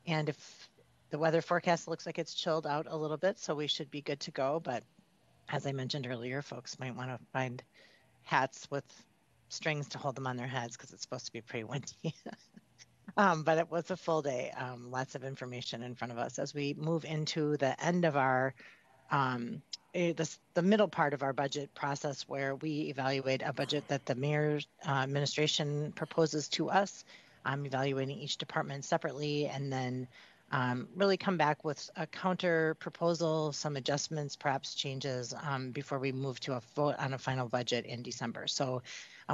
And if the weather forecast looks like it's chilled out a little bit, so we should be good to go. But as I mentioned earlier, folks might want to find hats with strings to hold them on their heads because it's supposed to be pretty windy. But it was a full day, lots of information in front of us as we move into the end of our the middle part of our budget process where we evaluate a budget that the mayor's administration proposes to us, evaluating each department separately, and then really come back with a counter proposal, some adjustments, perhaps changes before we move to a vote on a final budget in December. So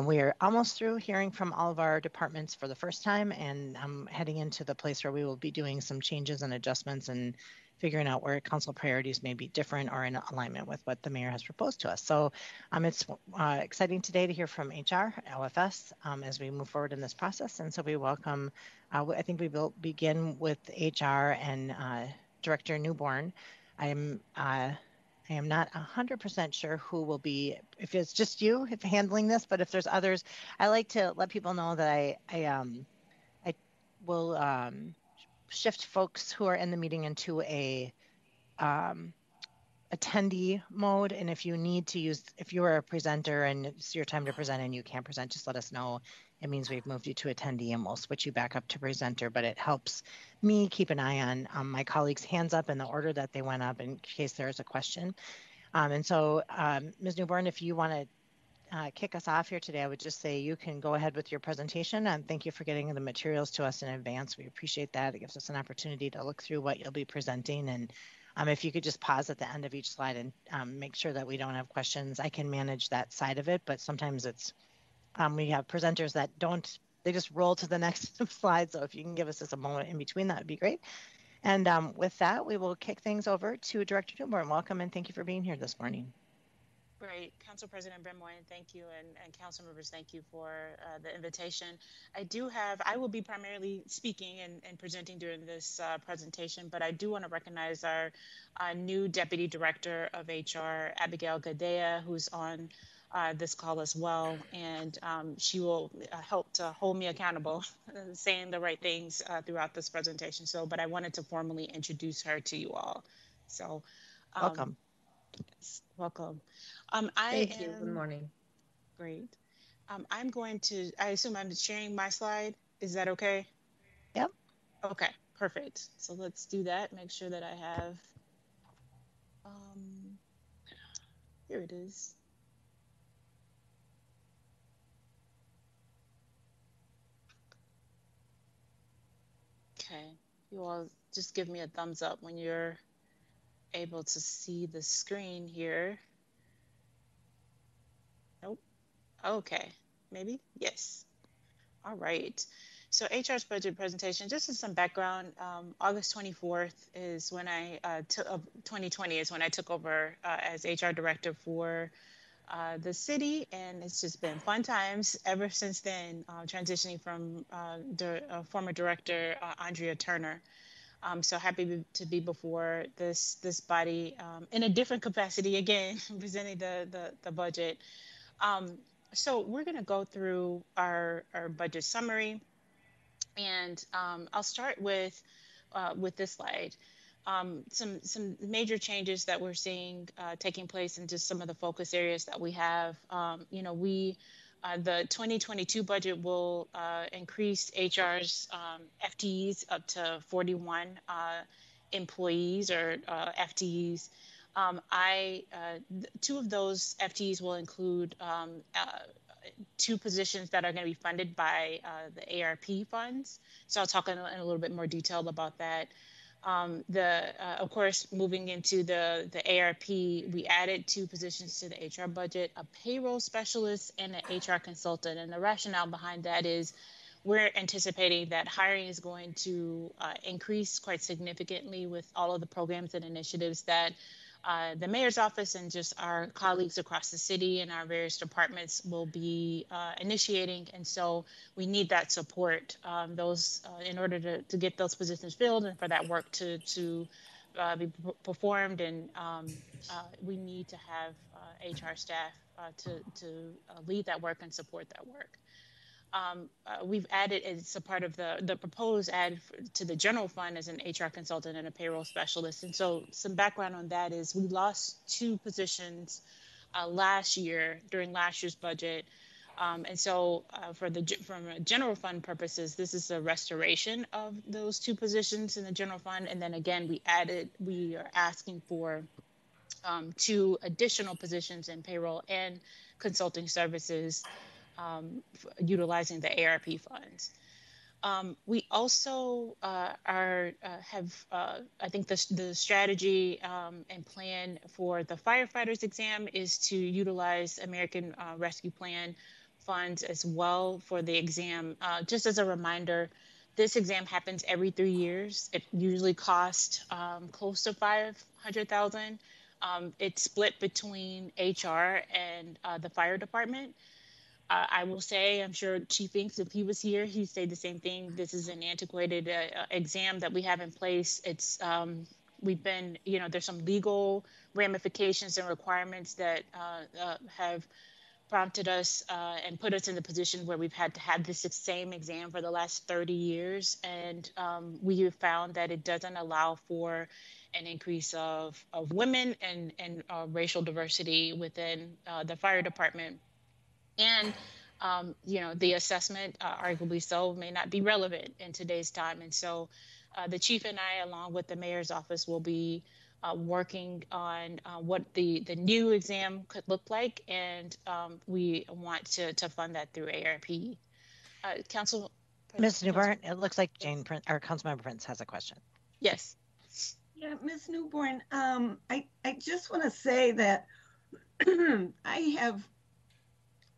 we are almost through hearing from all of our departments for the first time, and I'm heading into the place where we will be doing some changes and adjustments and figuring out where council priorities may be different or in alignment with what the mayor has proposed to us. So it's exciting today to hear from HR, LFS, as we move forward in this process. And so we welcome, I think we will begin with HR and Director Newborn. I am not 100% sure who will be, if it's just you if handling this, but if there's others, I like to let people know that I will shift folks who are in the meeting into a attendee mode. And if you need to use, if you are a presenter and it's your time to present and you can't present, just let us know. It means we've moved you to attendee and we'll switch you back up to presenter, but it helps me keep an eye on my colleagues' hands up in the order that they went up in case there is a question. And so, Ms. Newborn, if you want to kick us off here today, I would just say you can go ahead with your presentation, and thank you for getting the materials to us in advance. We appreciate that. It gives us an opportunity to look through what you'll be presenting, and if you could just pause at the end of each slide and make sure that we don't have questions. I can manage that side of it, but sometimes it's we have presenters that don't, they just roll to the next slide. So if you can give us just a moment in between, that would be great. And with that, we will kick things over to Director Newborn. Welcome and thank you for being here this morning. Great. Council President Benoit, thank you. And council members, thank you for the invitation. I will be primarily speaking and presenting during this presentation, but I do want to recognize our new Deputy Director of HR, Abigail Gadea, who's on this call as well. And she will help to hold me accountable, saying the right things throughout this presentation. But I wanted to formally introduce her to you all. So, welcome. Welcome. Thank you. Good morning. Great. I assume I'm sharing my slide. Is that okay? Yep. Okay, perfect. So let's do that. Make sure that I have, here it is. Okay, you all just give me a thumbs up when you're able to see the screen here. Nope. Okay, maybe? Yes. All right. So HR's budget presentation, just as some background, August 24th is when 2020 is when I took over as HR director for the city, and it's just been fun times ever since then, transitioning from former director Andrea Turner. So happy to be before this body in a different capacity again, presenting the budget. So we're going to go through our budget summary, and I'll start with this slide. Some major changes that we're seeing taking place in just some of the focus areas that we have. The 2022 budget will increase HR's FTEs up to 41 employees or FTEs. Two of those FTEs will include two positions that are going to be funded by the ARP funds. So I'll talk in a little bit more detail about that. Of course, moving into the ARP, we added two positions to the HR budget, a payroll specialist and an HR consultant. And the rationale behind that is we're anticipating that hiring is going to increase quite significantly with all of the programs and initiatives that the mayor's office and just our colleagues across the city and our various departments will be initiating. And so we need that support in order to get those positions filled and for that work to be performed. And we need to have HR staff to lead that work and support that work. we've added as a part of the proposed add to the general fund as an HR consultant and a payroll specialist. And so some background on that is we lost 2 positions last year during last year's budget. And so from a general fund purposes, this is a restoration of those 2 positions in the general fund. And then again, we are asking for 2 additional positions in payroll and consulting services, utilizing the ARP funds. We also I think the strategy and plan for the firefighters exam is to utilize American Rescue Plan funds as well for the exam. Just as a reminder, this exam happens every 3 years. It usually costs close to $500,000. It's split between HR and the fire department. I will say, I'm sure Chief Inks, if he was here, he'd say the same thing. This is an antiquated exam that we have in place. It's there's some legal ramifications and requirements that have prompted us and put us in the position where we've had to have this same exam for the last 30 years. And we have found that it doesn't allow for an increase of women and racial diversity within the fire department. And, the assessment, arguably so, may not be relevant in today's time. And so the chief and I, along with the mayor's office, will be working on what the new exam could look like. And we want to fund that through ARP. Council. Ms. Newborn, it looks like Councilmember Prince has a question. Yes. Yeah, Ms. Newborn, I just want to say that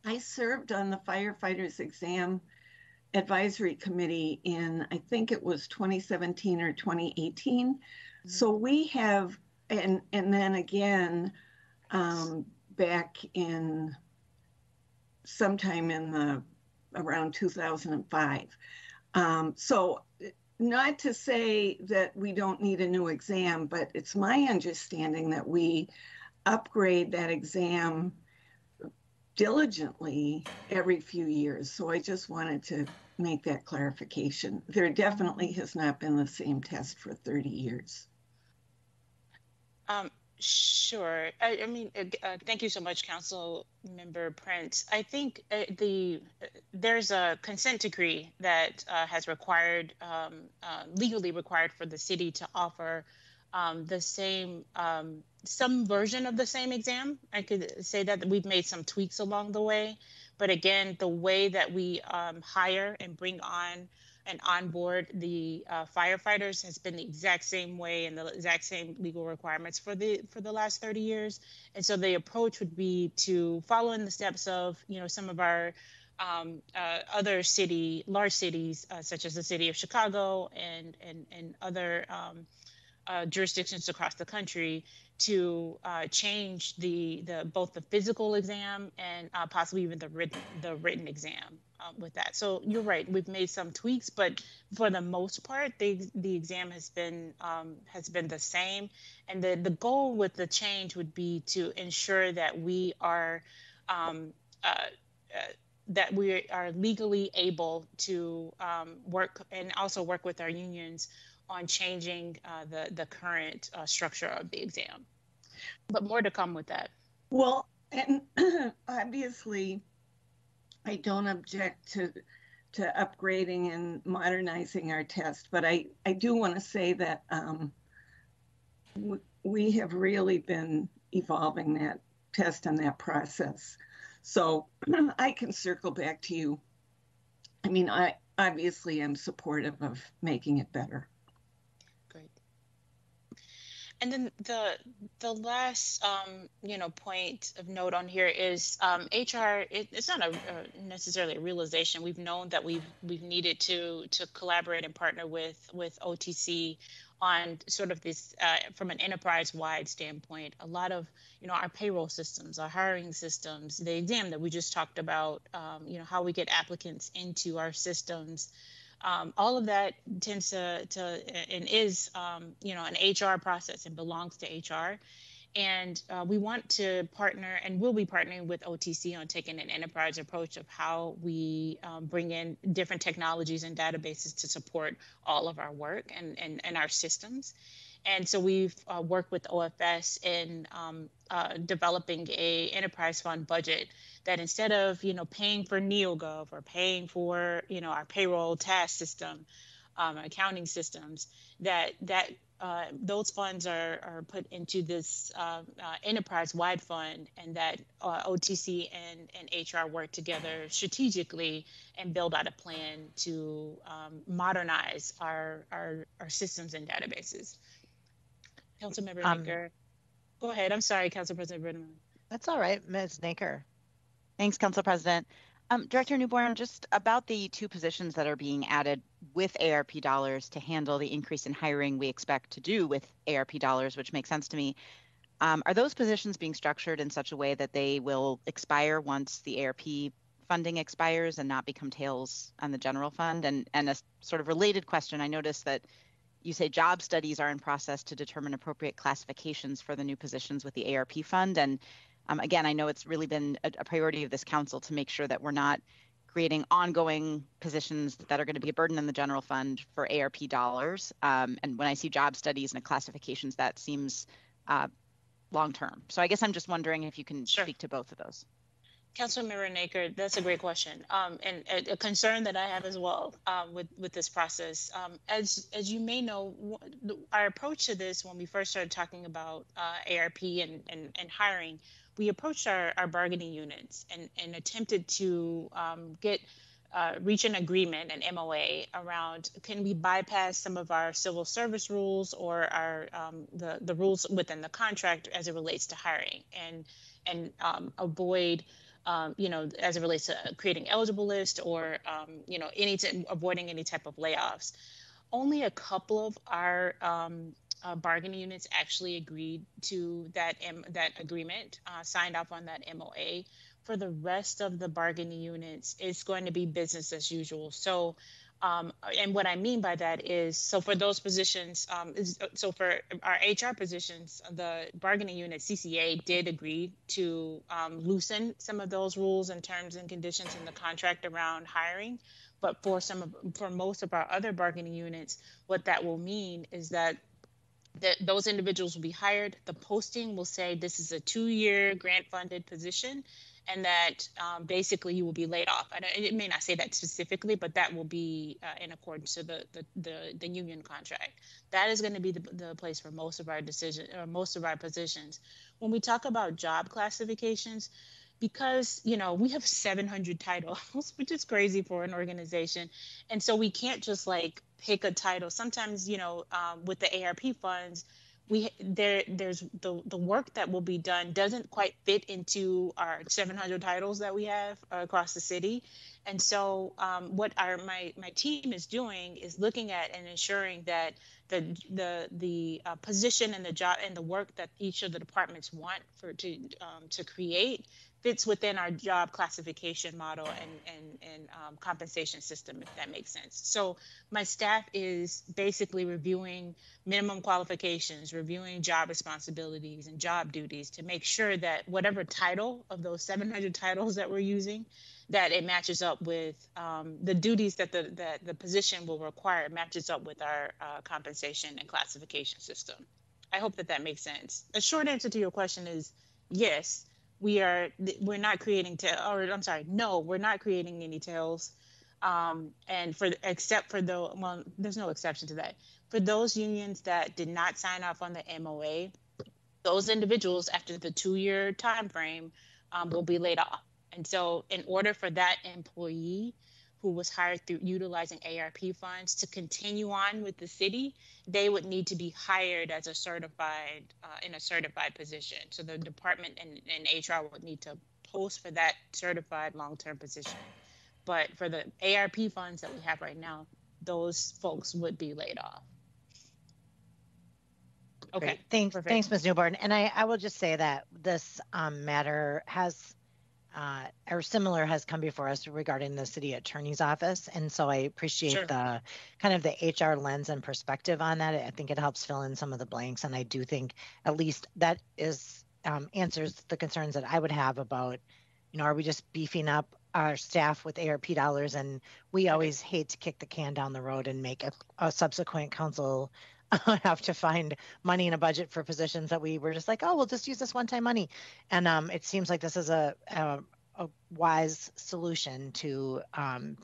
I served on the firefighters exam advisory committee in, I think it was 2017 or 2018. Mm-hmm. So we have, and then again, back in sometime in around 2005. So not to say that we don't need a new exam, but it's my understanding that we upgrade that exam diligently every few years. So I just wanted to make that clarification. There definitely has not been the same test for 30 years. Sure. Thank you so much, Council Member Prince. I think there's a consent decree that has legally required for the city to offer the same, some version of the same exam. I could say that we've made some tweaks along the way, but again, the way that we hire and bring on and onboard the firefighters has been the exact same way and the exact same legal requirements for the last 30 years. And so the approach would be to follow in the steps of, some of our other large cities, such as the city of Chicago and other jurisdictions across the country, to change both the physical exam and possibly even the written exam with that. So you're right, we've made some tweaks, but for the most part, the exam has been the same. And the goal with the change would be to ensure that we are legally able to work and also work with our unions on changing the current structure of the exam. But more to come with that. Well, and obviously, I don't object to upgrading and modernizing our test, but I do want to say that we have really been evolving that test and that process. So I can circle back to you. I obviously am supportive of making it better. And then the last point of note on here is HR. It's not necessarily a realization. We've known that we've needed to collaborate and partner with OTC on sort of this from an enterprise-wide standpoint. A lot of our payroll systems, our hiring systems, the exam that we just talked about, how we get applicants into our systems. All of that tends to and is an HR process and belongs to HR. And we want to partner, and we'll be partnering with OTC on taking an enterprise approach of how we bring in different technologies and databases to support all of our work and our systems. And so we've worked with OFS in developing a enterprise fund budget that instead of, paying for NeoGov or paying for, our payroll task system, accounting systems, that those funds are put into this enterprise-wide fund, and that OTC and HR work together strategically and build out a plan to modernize our systems and databases. Councilmember Naker. Go ahead. I'm sorry, Council President Brenneman. That's all right, Ms. Naker. Thanks, Council President. Director Newborn, just about the 2 positions that are being added with ARP dollars to handle the increase in hiring we expect to do with ARP dollars, which makes sense to me. Are those positions being structured in such a way that they will expire once the ARP funding expires and not become tails on the general fund? And a sort of related question, I noticed that you say job studies are in process to determine appropriate classifications for the new positions with the ARP fund. And again, I know it's really been a priority of this council to make sure that we're not creating ongoing positions that are going to be a burden in the general fund for ARP dollars. And when I see job studies and classifications, that seems long-term. So I guess I'm just wondering if you can speak to both of those. Councilmember Naker, that's a great question, and a concern that I have as well with this process. As you may know, our approach to this when we first started talking about ARP and hiring, we approached our bargaining units and attempted to reach an agreement, an MOA, around can we bypass some of our civil service rules or our the rules within the contract as it relates to hiring, and avoid as it relates to creating eligible list or, avoiding any type of layoffs. Only a couple of our bargaining units actually agreed to that agreement, signed off on that MOA. For the rest of the bargaining units, it's going to be business as usual. So, and what I mean by that is, so for those positions, so for our HR positions, the bargaining unit CCA did agree to loosen some of those rules and terms and conditions in the contract around hiring. But for most of our other bargaining units, what that will mean is that those individuals will be hired. The posting will say this is a 2-year grant-funded position, and that basically you will be laid off. It may not say that specifically, but that will be in accordance to the union contract. That is going to be the place for most of our most of our positions. When we talk about job classifications, because we have 700 titles, which is crazy for an organization, and so we can't just pick a title. Sometimes with the ARP funds, there's the work that will be done doesn't quite fit into our 700 titles that we have across the city. And so what my team is doing is looking at and ensuring that the position and the job and the work that each of the departments want to create fits within our job classification model and compensation system, if that makes sense. So my staff is basically reviewing minimum qualifications, reviewing job responsibilities and job duties to make sure that whatever title of those 700 titles that we're using, that it matches up with the duties that the position will require, matches up with our compensation and classification system. I hope that makes sense. A short answer to your question is yes. We're not creating no, we're not creating any tails. And except for there's no exception to that. For those unions that did not sign off on the MOA, those individuals after the 2-year time frame will be laid off. And so in order for that employee who was hired through utilizing ARP funds to continue on with the city, they would need to be hired as a certified position. So the department and HR would need to post for that certified long-term position. But for the ARP funds that we have right now, those folks would be laid off. Okay. Great. Thanks, Ms. Newborn. And I will just say that this matter has or similar has come before us regarding the city attorney's office. And so I appreciate the kind of the HR lens and perspective on that. I think it helps fill in some of the blanks. And I do think at least that is answers the concerns that I would have about, are we just beefing up our staff with ARP dollars? And we always hate to kick the can down the road and make a subsequent council have to find money in a budget for positions that we were just like, oh, we'll just use this one-time money. And it seems like this is a wise solution to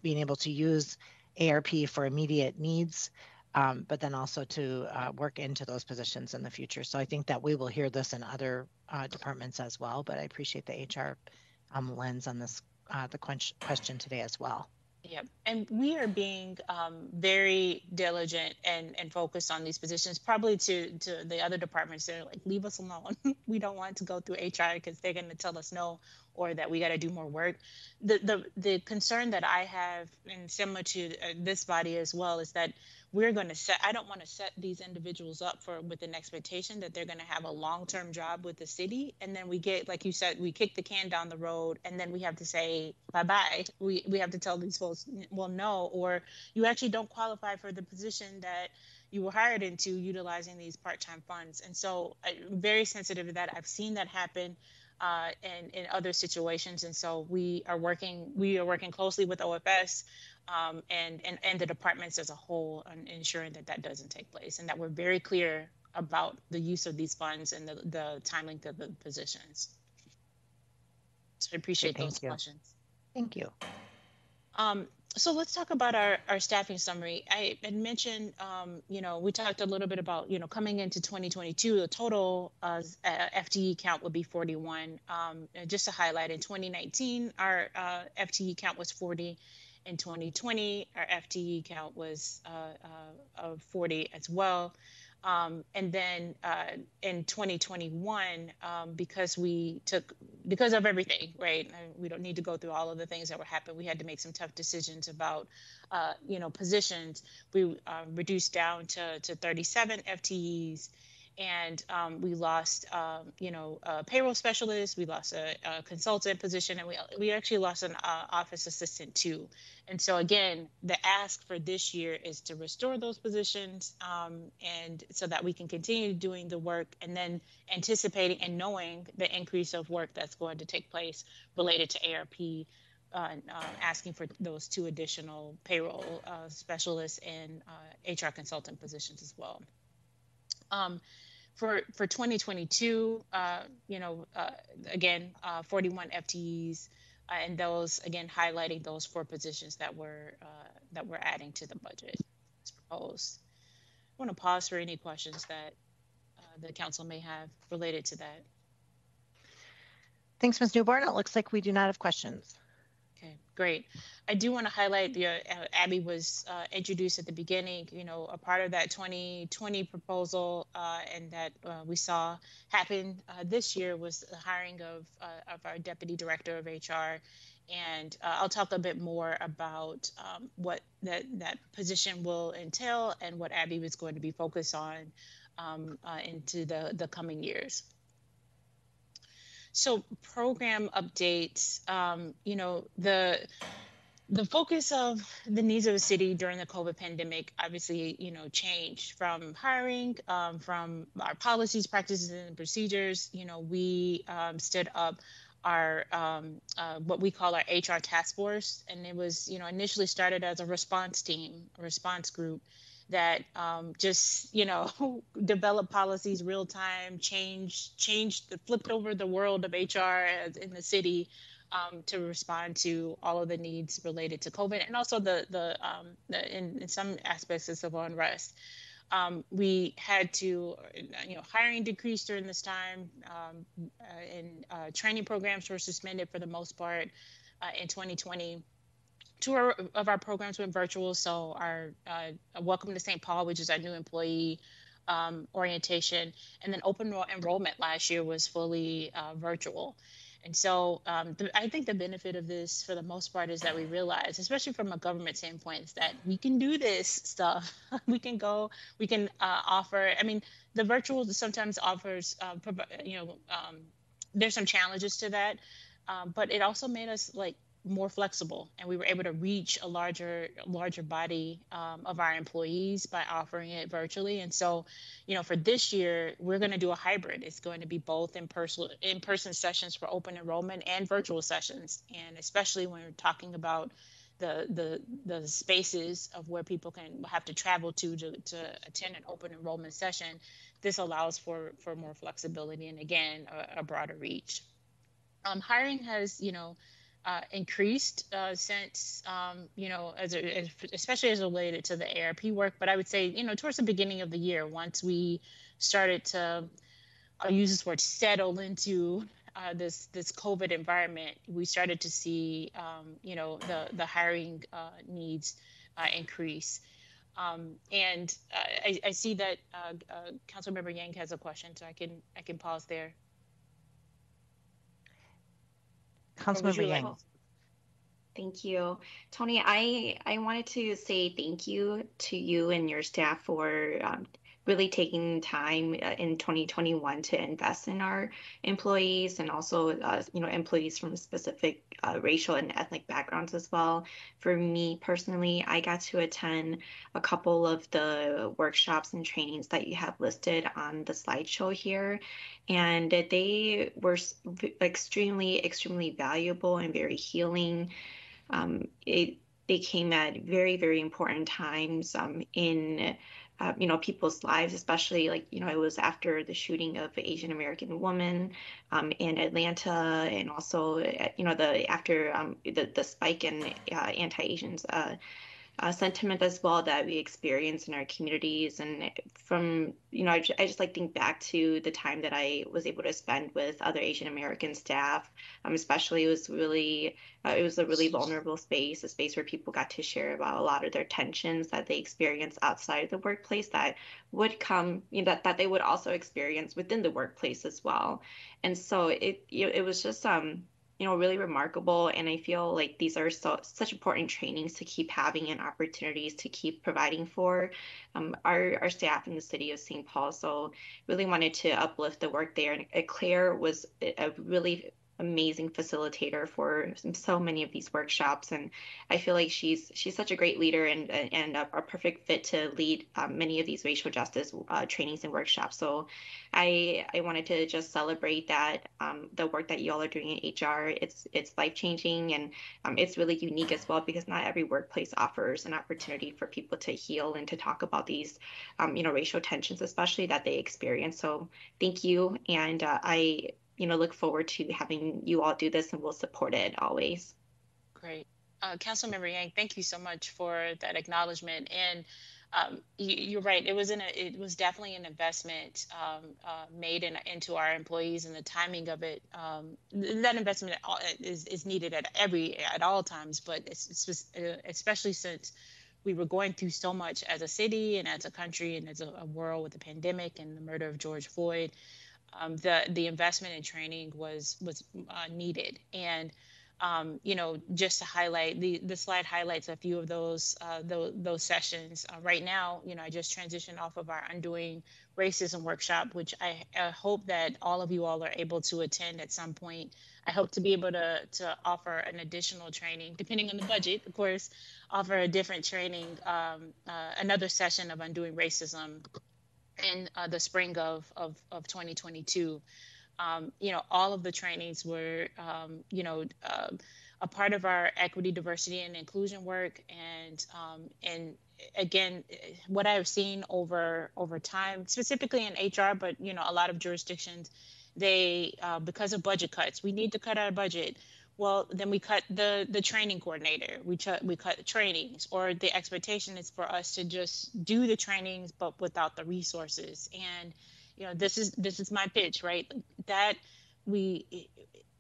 being able to use ARP for immediate needs, but then also to work into those positions in the future. So I think that we will hear this in other departments as well, but I appreciate the HR lens on this, the question today as well. Yep. And we are being very diligent and focused on these positions, probably to the other departments. They're like, leave us alone. We don't want to go through HR because they're going to tell us no, or that we got to do more work. The concern that I have, and similar to this body as well, is that we're going to I don't want to set these individuals up with an expectation that they're going to have a long-term job with the city. And then we get, like you said, we kick the can down the road, and then we have to say bye-bye. We have to tell these folks, well, no, or you actually don't qualify for the position that you were hired into utilizing these part-time funds. And so I'm very sensitive to that. I've seen that happen and in other situations. And so we are working closely with OFS and the departments as a whole on ensuring that doesn't take place, and that we're very clear about the use of these funds and the time length of the positions. So I appreciate those questions. Thank you. So let's talk about our staffing summary. I had mentioned, we talked a little bit about, coming into 2022, the total FTE count would be 41. Just to highlight, in 2019, our FTE count was 40. In 2020, our FTE count was 40 as well. And then in 2021, because of everything, right? We don't need to go through all of the things that were happening. We had to make some tough decisions about, positions. We reduced down to 37 FTEs. And we lost, a payroll specialist. We lost a consultant position, and we actually lost an office assistant too. And so again, the ask for this year is to restore those positions, and so that we can continue doing the work, and then anticipating and knowing the increase of work that's going to take place related to ARP. Asking for those 2 additional payroll specialists and HR consultant positions as well. For 2022, again, 41 FTEs, and those again highlighting those 4 positions that we're adding to the budget as proposed. I want to pause for any questions that the council may have related to that. Thanks, Ms. Newborn. It looks like we do not have questions. Okay, great. I do want to highlight Abby was introduced at the beginning, a part of that 2020 proposal and that we saw happen this year was the hiring of our Deputy Director of HR. And I'll talk a bit more about what that position will entail and what Abby was going to be focused on into the coming years. So program updates, the focus of the needs of the city during the COVID pandemic obviously, changed from hiring, from our policies, practices, and procedures. We stood up our what we call our HR task force, and it was, initially started as a response team, a response group that just, developed policies real time, flipped over the world of HR in the city to respond to all of the needs related to COVID, and also in some aspects of civil unrest. We had to, hiring decreased during this time, and training programs were suspended for the most part in 2020. 2 of our programs went virtual. So our Welcome to St. Paul, which is our new employee orientation, and then open enrollment last year was fully virtual. And so I think the benefit of this, for the most part, is that we realize, especially from a government standpoint, is that we can do this stuff. We can offer. I mean, the virtual sometimes offers, there's some challenges to that. but it also made us like more flexible, and we were able to reach a larger body of our employees by offering it virtually. And so, for this year, we're going to do a hybrid. It's going to be both in-person sessions for open enrollment and virtual sessions. And especially when we're talking about the spaces of where people can have to travel to attend an open enrollment session, this allows for more flexibility and, again, a broader reach. Hiring has, increased since, especially as related to the ARP work. But I would say, towards the beginning of the year, once we started to, I'll use this word, settle into this COVID environment, we started to see, the hiring needs increase. And I see that Councilmember Yang has a question, so I can pause there. Councilmember Yang. Thank you. Tony, I wanted to say thank you to you and your staff for really taking time in 2021 to invest in our employees, and also employees from specific racial and ethnic backgrounds as well. For me personally, I got to attend a couple of the workshops and trainings that you have listed on the slideshow here, and they were extremely valuable and very healing. They came at very, very important times in people's lives, especially it was after the shooting of an Asian American woman in Atlanta, and also after the spike in anti-Asians sentiment as well that we experience in our communities. And from I just think back to the time that I was able to spend with other Asian American staff, especially. It was a really vulnerable space, a space where people got to share about a lot of their tensions that they experience outside of the workplace that would come, that they would also experience within the workplace as well. And so it was just really remarkable. And I feel like these are such important trainings to keep having, and opportunities to keep providing for our staff in the city of St. Paul. So really wanted to uplift the work there. And Claire was a really amazing facilitator for so many of these workshops, and I feel like she's such a great leader and a perfect fit to lead many of these racial justice trainings and workshops. So I wanted to just celebrate that the work that you all are doing in HR. It's life-changing, and it's really unique as well, because not every workplace offers an opportunity for people to heal and to talk about these racial tensions, especially that they experience. So thank you, and I look forward to having you all do this, and we'll support it always. Great. Councilmember Yang, thank you so much for that acknowledgement. And you're right. It was definitely an investment made into our employees, and the timing of it. That investment is needed at all times, but especially since we were going through so much as a city and as a country and as a world with the pandemic and the murder of George Floyd. The investment in training was needed. And just to highlight, the slide highlights a few of those sessions. Right now, I just transitioned off of our Undoing Racism workshop, which I hope that all of you all are able to attend at some point. I hope to be able to offer an additional training, depending on the budget, of course, offer a different training, another session of Undoing Racism in the spring of 2022. All of the trainings were, a part of our equity, diversity, and inclusion work. And again, what I've seen over time, specifically in HR, but a lot of jurisdictions, they because of budget cuts, we need to cut our budget. Well, then we cut the training coordinator. We cut the trainings, or the expectation is for us to just do the trainings, but without the resources. And this is my pitch, right? That we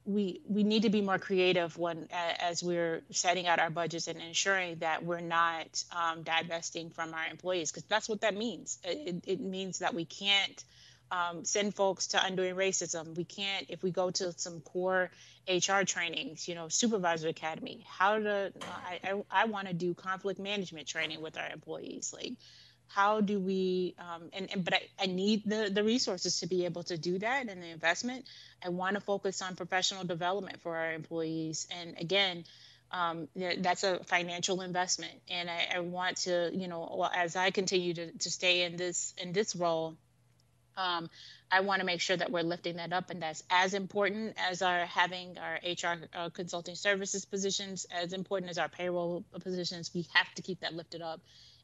need to be more creative as we're setting out our budgets and ensuring that we're not divesting from our employees, because that's what that means. It means that we can't send folks to Undoing Racism. We can't, if we go to some core HR trainings, Supervisor Academy, I want to do conflict management training with our employees. Like, how do we, but I need the resources to be able to do that, and the investment. I want to focus on professional development for our employees. And again, that's a financial investment. And I want to, well, as I continue to stay in this role, I want to make sure that we're lifting that up, and that's as important as having our HR consulting services positions, as important as our payroll positions. We have to keep that lifted up,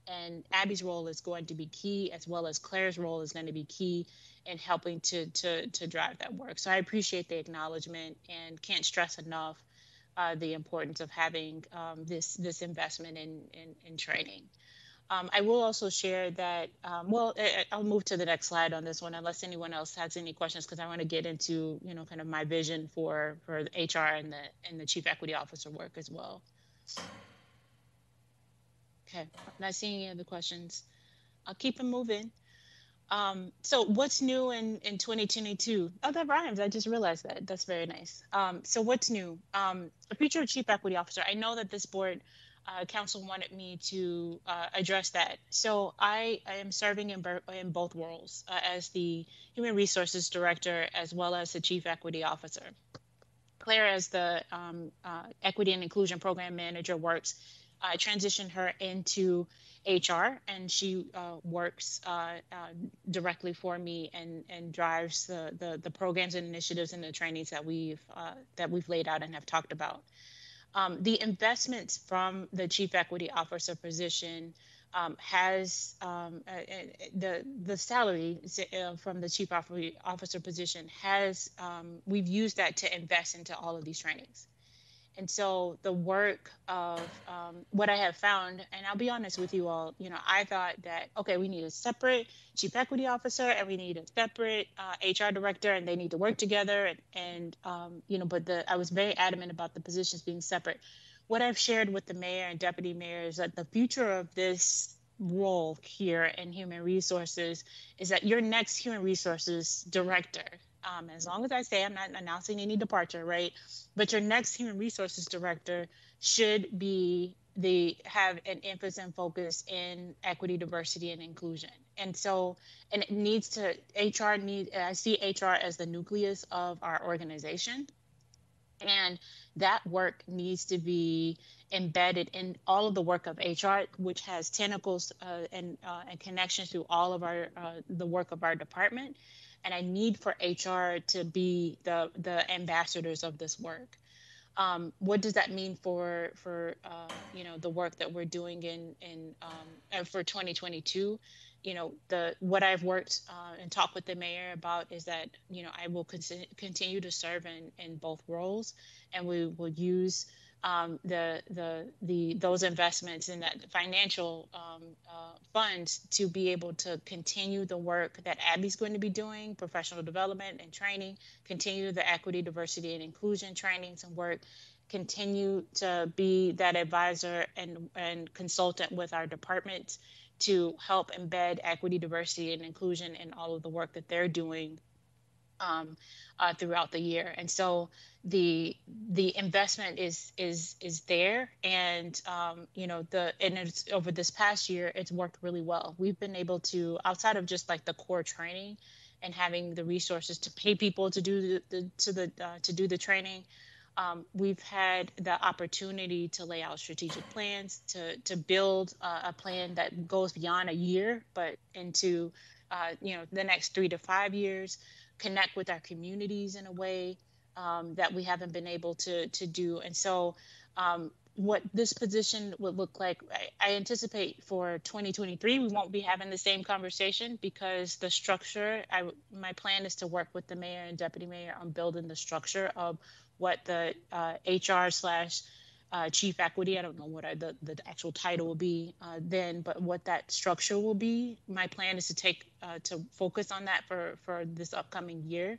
and Abby's role is going to be key, as well as Claire's role is going to be key in helping to drive that work. So I appreciate the acknowledgement, and can't stress enough the importance of having this investment in training. I will also share that, I'll move to the next slide on this one, unless anyone else has any questions, because I want to get into, kind of my vision for the HR and the Chief Equity Officer work as well. Okay, I'm not seeing any other questions. I'll keep it moving. So what's new in 2022? Oh, that rhymes. I just realized that. That's very nice. So what's new? A future Chief Equity Officer. I know that this board council wanted me to address that. So I am serving in both roles as the Human Resources Director, as well as the Chief Equity Officer. Claire, as the Equity and Inclusion Program Manager, works. I transitioned her into HR, and she works directly for me and drives the programs and initiatives and the trainings that we've laid out and have talked about. The investments from the Chief Equity Officer position has the salary from the Chief Equity Officer position has we've used that to invest into all of these trainings. And so the work of what I have found, and I'll be honest with you all, I thought that, okay, we need a separate Chief Equity Officer and we need a separate HR Director, and they need to work together. But I was very adamant about the positions being separate. What I've shared with the mayor and deputy mayor is that the future of this role here in human resources is that your next human resources director, as long as I say, I'm not announcing any departure, right? But your next human resources director should have an emphasis and focus in equity, diversity, and inclusion. And so, and it needs to, I see HR as the nucleus of our organization. And that work needs to be embedded in all of the work of HR, which has tentacles and connections to all of the work of our department. And I need for HR to be the ambassadors of this work. What does that mean for the work that we're doing for 2022? What I've worked and talked with the mayor about is that I will continue to serve in both roles, and we will use those investments in that financial funds to be able to continue the work that Abby's going to be doing, professional development and training, continue the equity, diversity, and inclusion trainings and work, continue to be that advisor and consultant with our departments to help embed equity, diversity, and inclusion in all of the work that they're doing throughout the year. And so the investment is there, and it's over this past year, it's worked really well. We've been able to, outside of just like the core training and having the resources to pay people to do the training, we've had the opportunity to lay out strategic plans, to build a plan that goes beyond a year, but into the next 3 to 5 years, connect with our communities in a way that we haven't been able to do. And so what this position would look like, I anticipate for 2023, we won't be having the same conversation, because the structure, my plan is to work with the mayor and deputy mayor on building the structure of what the HR/Chief Equity, I don't know what the actual title will be then, but what that structure will be. My plan is to focus on that for this upcoming year,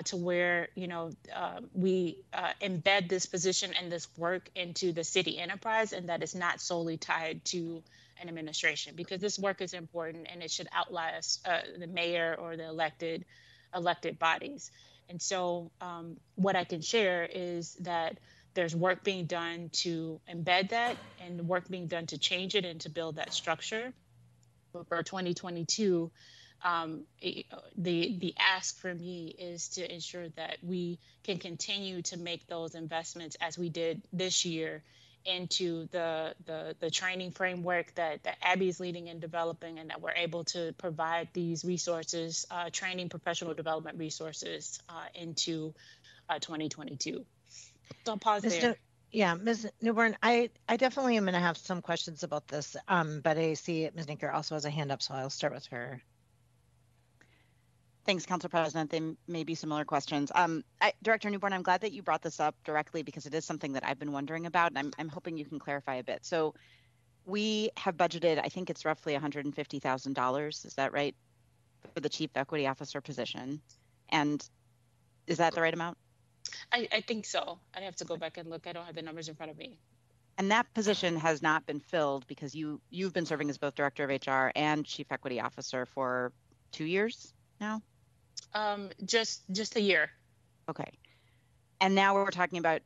to where we embed this position and this work into the city enterprise, and that is not solely tied to an administration, because this work is important and it should outlast the mayor or the elected bodies. And so what I can share is that there's work being done to embed that, and work being done to change it and to build that structure. But for 2022, the ask for me is to ensure that we can continue to make those investments as we did this year into the training framework that Abby is leading and developing, and that we're able to provide these resources, training professional development resources into 2022. So I'll pause there. Yeah, Ms. Newborn, I definitely am going to have some questions about this, but I see Ms. Ninker also has a hand up, so I'll start with her. Thanks, Council President. They may be similar questions. Director Newborn, I'm glad that you brought this up directly because it is something that I've been wondering about, and I'm hoping you can clarify a bit. So we have budgeted, I think it's roughly $150,000, is that right, for the Chief Equity Officer position? And is that the right amount? I think so. I'd have to go back and look. I don't have the numbers in front of me. And that position has not been filled because you've been serving as both Director of HR and Chief Equity Officer for 2 years now? Just a year. Okay. And now we're talking about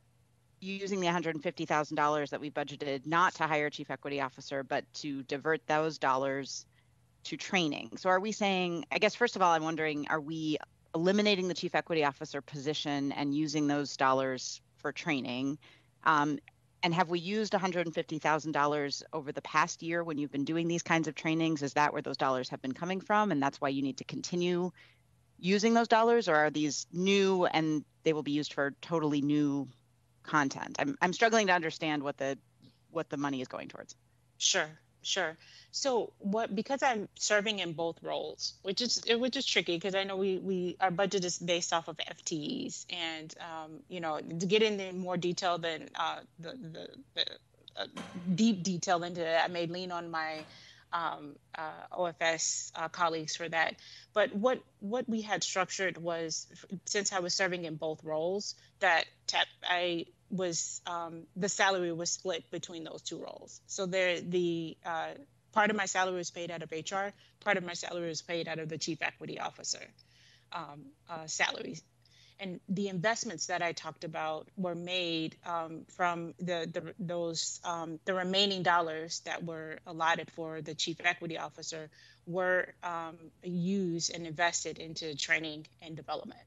using the $150,000 that we budgeted not to hire a Chief Equity Officer, but to divert those dollars to training. So are we saying, I guess, first of all, I'm wondering, are we eliminating the Chief Equity Officer position and using those dollars for training? And have we used $150,000 over the past year when you've been doing these kinds of trainings? Is that where those dollars have been coming from? And that's why you need to continue using those dollars, or are these new and they will be used for totally new content? I'm struggling to understand what the money is going towards. Sure. So because I'm serving in both roles, which is tricky because I know our budget is based off of FTEs, and to get into more detail than the deep detail into it, I may lean on my OFS colleagues for that. But what we had structured was, since I was serving in both roles, that I was the salary was split between those two roles. So the part of my salary was paid out of HR, part of my salary was paid out of the Chief Equity Officer salaries. And the investments that I talked about were made from the remaining dollars that were allotted for the Chief Equity Officer were used and invested into training and development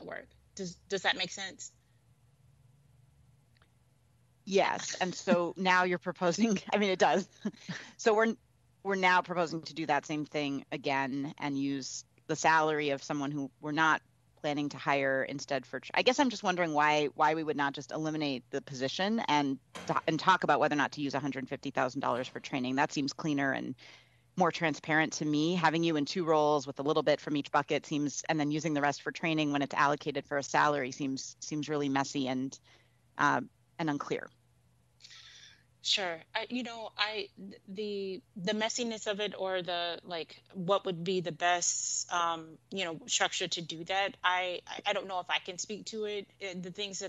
work. Does that make sense? Yes. And so now you're proposing, I mean, it does. So we're now proposing to do that same thing again and use the salary of someone who we're not planning to hire instead for, I guess I'm just wondering why we would not just eliminate the position and talk about whether or not to use $150,000 for training. That seems cleaner and more transparent to me. Having you in two roles with a little bit from each bucket seems, and then using the rest for training when it's allocated for a salary seems really messy and unclear. Sure. The messiness of it, or what would be the best, structure to do that. I don't know if I can speak to it. The things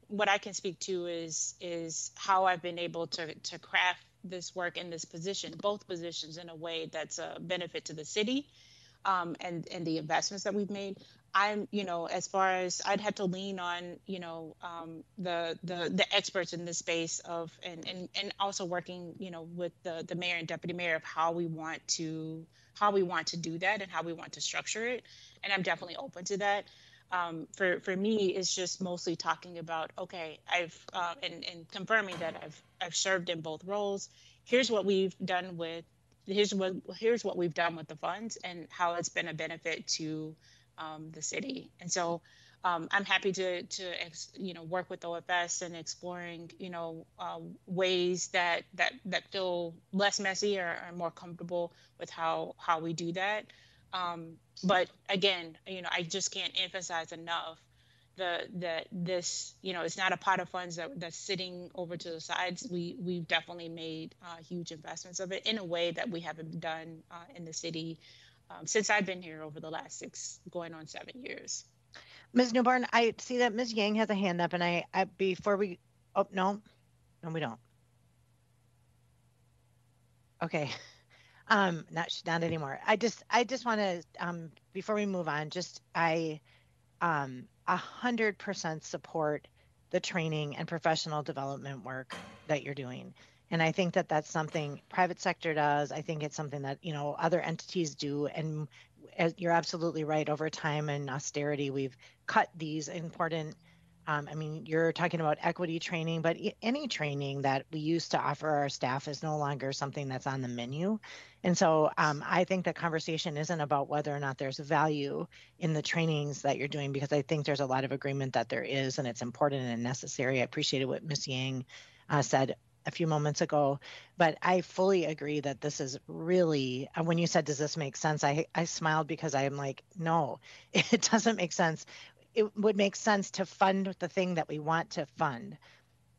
what I can speak to is how I've been able to craft this work in this position, both positions, in a way that's a benefit to the city, and the investments that we've made. I'm, as far as I'd have to lean on, the experts in this space and also working, with the mayor and deputy mayor of how we want to do that and how we want to structure it. And I'm definitely open to that. For me, it's just mostly talking about, okay, I've and confirming that I've served in both roles. Here's what we've done with the funds and how it's been a benefit to the city. And so I'm happy to work with OFS and exploring ways that feel less messy or are more comfortable with how we do that. But again, I just can't emphasize enough that this, it's not a pot of funds that's sitting over to the sides. We've definitely made huge investments of it in a way that we haven't done in the city since I've been here over the last 6 going on 7 years. Ms. Newborn, I see that Ms. Yang has a hand up, and I before we, no, we don't. Okay, not anymore. I just want to before we move on, 100% support the training and professional development work that you're doing. And I think that that's something private sector does. I think it's something that, other entities do. And you're absolutely right. Over time and austerity, we've cut these important. I mean, you're talking about equity training, but any training that we used to offer our staff is no longer something that's on the menu. And so I think the conversation isn't about whether or not there's value in the trainings that you're doing, because I think there's a lot of agreement that there is, and it's important and necessary. I appreciated what Ms. Yang said a few moments ago, but I fully agree that this is really, when you said, does this make sense? I smiled because I am like, no, it doesn't make sense. It would make sense to fund the thing that we want to fund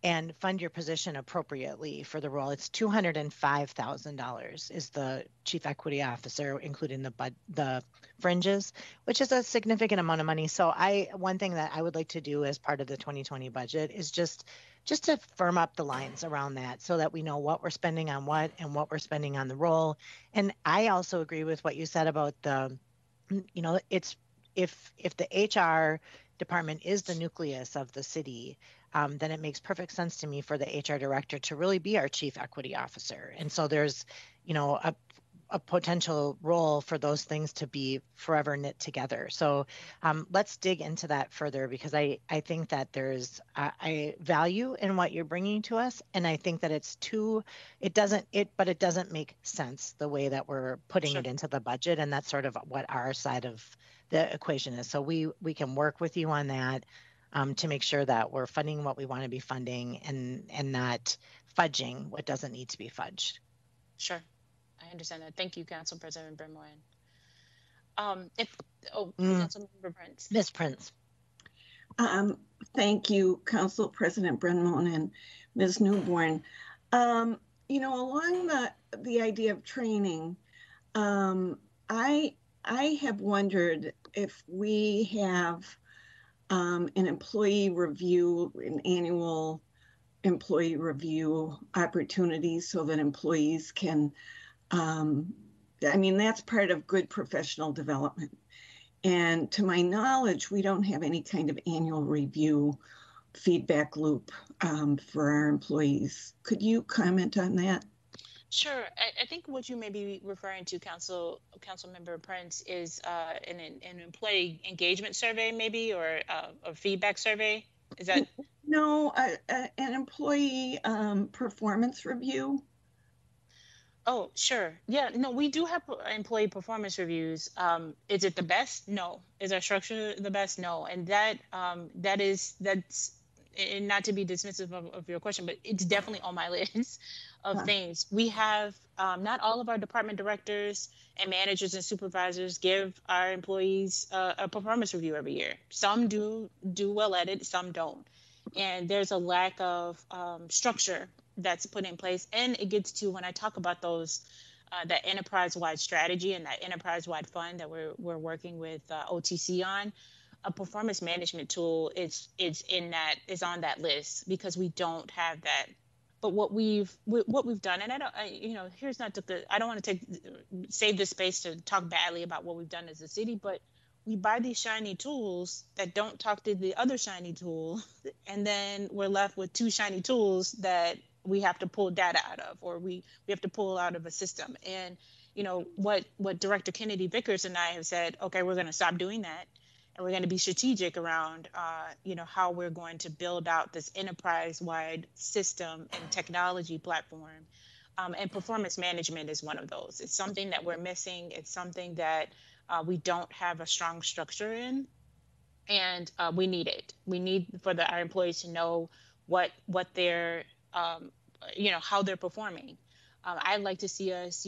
and fund your position appropriately for the role. It's $205,000 is the chief equity officer, including the fringes, which is a significant amount of money. So one thing that I would like to do as part of the 2020 budget is just to firm up the lines around that so that we know what we're spending on what and what we're spending on the role. And I also agree with what you said about it's if the HR department is the nucleus of the city, then it makes perfect sense to me for the HR director to really be our chief equity officer. And so there's, a potential role for those things to be forever knit together. So let's dig into that further, because I think that there's a value in what you're bringing to us. And I think that it doesn't make sense the way that we're putting Sure. it into the budget. And that's sort of what our side of the equation is. So we can work with you on that to make sure that we're funding what we want to be funding and not fudging what doesn't need to be fudged. Sure. I understand that. Thank you, Council President Brenmoen. Councilmember Prince. Ms. Prince. Thank you, Council President Brenmoen and Ms. Newborn. Along the idea of training, I have wondered if we have an employee review, an annual employee review opportunity so that employees can, that's part of good professional development. And to my knowledge, we don't have any kind of annual review feedback loop for our employees. Could you comment on that? Sure. I think what you may be referring to, Councilmember Prince, is an employee engagement survey, maybe, or a feedback survey. Is that? No, an employee performance review. Oh, sure. Yeah, no, we do have employee performance reviews. Is it the best? No. Is our structure the best? No. And that's, and not to be dismissive of your question, but it's definitely on my list of things. We have, not all of our department directors and managers and supervisors give our employees a performance review every year. Some do well at it, some don't. And there's a lack of structure that's put in place. And it gets to, when I talk about those, that enterprise-wide strategy and that enterprise-wide fund that we're working with OTC on, a performance management tool is on that list, because we don't have that. But what we've done, and here's not I don't want to save this space to talk badly about what we've done as a city, but we buy these shiny tools that don't talk to the other shiny tool, and then we're left with two shiny tools that we have to pull data out of, or we have to pull out of a system. And what Director Kennedy Vickers and I have said, okay, we're going to stop doing that, and we're going to be strategic around how we're going to build out this enterprise-wide system and technology platform. And performance management is one of those. It's something that we're missing. It's something that we don't have a strong structure in, and we need it. We need for our employees to know what they're, how they're performing. I'd like to see us,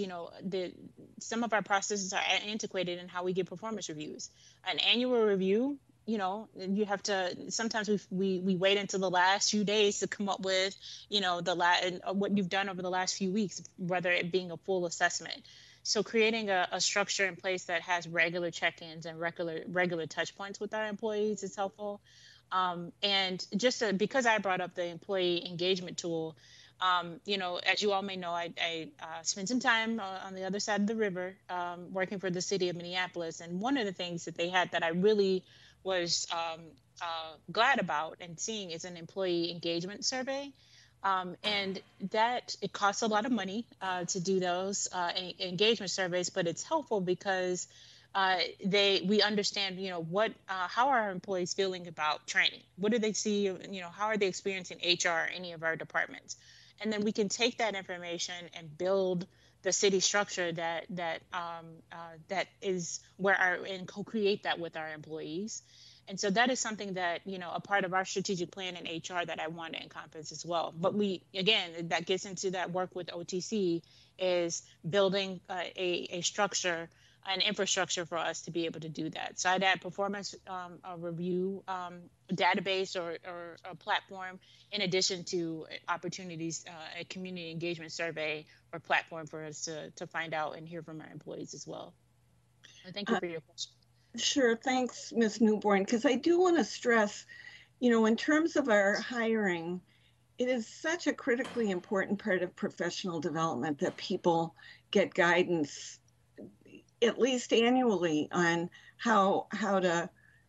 some of our processes are antiquated in how we get performance reviews. An annual review, you have to, sometimes we wait until the last few days to come up with, what you've done over the last few weeks, whether it being a full assessment. So creating a structure in place that has regular check-ins and regular touch points with our employees is helpful. And just because I brought up the employee engagement tool, as you all may know, I spent some time on the other side of the river working for the city of Minneapolis. And one of the things that they had that I really was glad about and seeing is an employee engagement survey. And that it costs a lot of money to do those engagement surveys, but it's helpful because we understand, how are our employees feeling about training? What do they see? How are they experiencing HR or any of our departments? And then we can take that information and build the city structure that is and co-create that with our employees. And so that is something that, a part of our strategic plan in HR that I want to encompass as well. But that gets into that work with OTC is building a structure, an infrastructure for us to be able to do that. So I'd add performance review database or a platform, in addition to opportunities, a community engagement survey or platform for us to find out and hear from our employees as well. And thank you for your question. Sure, thanks, Ms. Newborn, because I do want to stress, in terms of our hiring, it is such a critically important part of professional development that people get guidance at least annually on how to,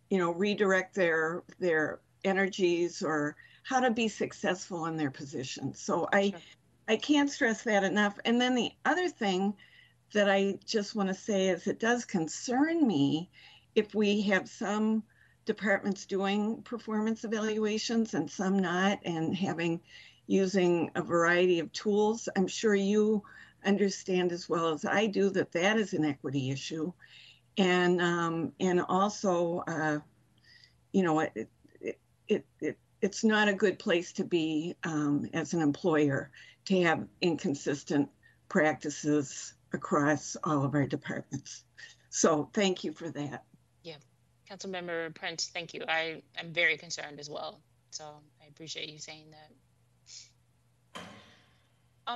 redirect their energies or how to be successful in their positions. So I can't stress that enough. And then the other thing that I just want to say is it does concern me if we have some departments doing performance evaluations and some not, and using a variety of tools. I'm sure you understand as well as I do that that is an equity issue. And also, it's not a good place to be as an employer to have inconsistent practices across all of our departments. So thank you for that. Yeah, Councilmember Prince, thank you. I'm very concerned as well. So I appreciate you saying that.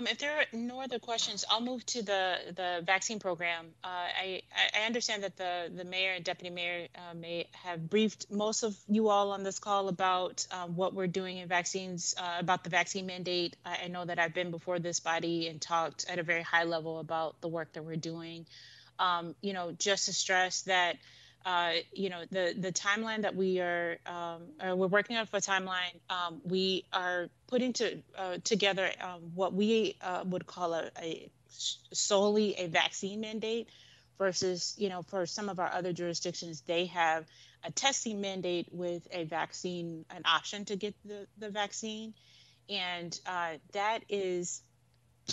If there are no other questions, I'll move to the vaccine program. I understand that the mayor and deputy mayor may have briefed most of you all on this call about what we're doing in vaccines, about the vaccine mandate. I know that I've been before this body and talked at a very high level about the work that we're doing. Just to stress that the timeline that we're working on for a timeline. We are putting together what we would call solely a vaccine mandate versus, for some of our other jurisdictions, they have a testing mandate with an option to get the vaccine. And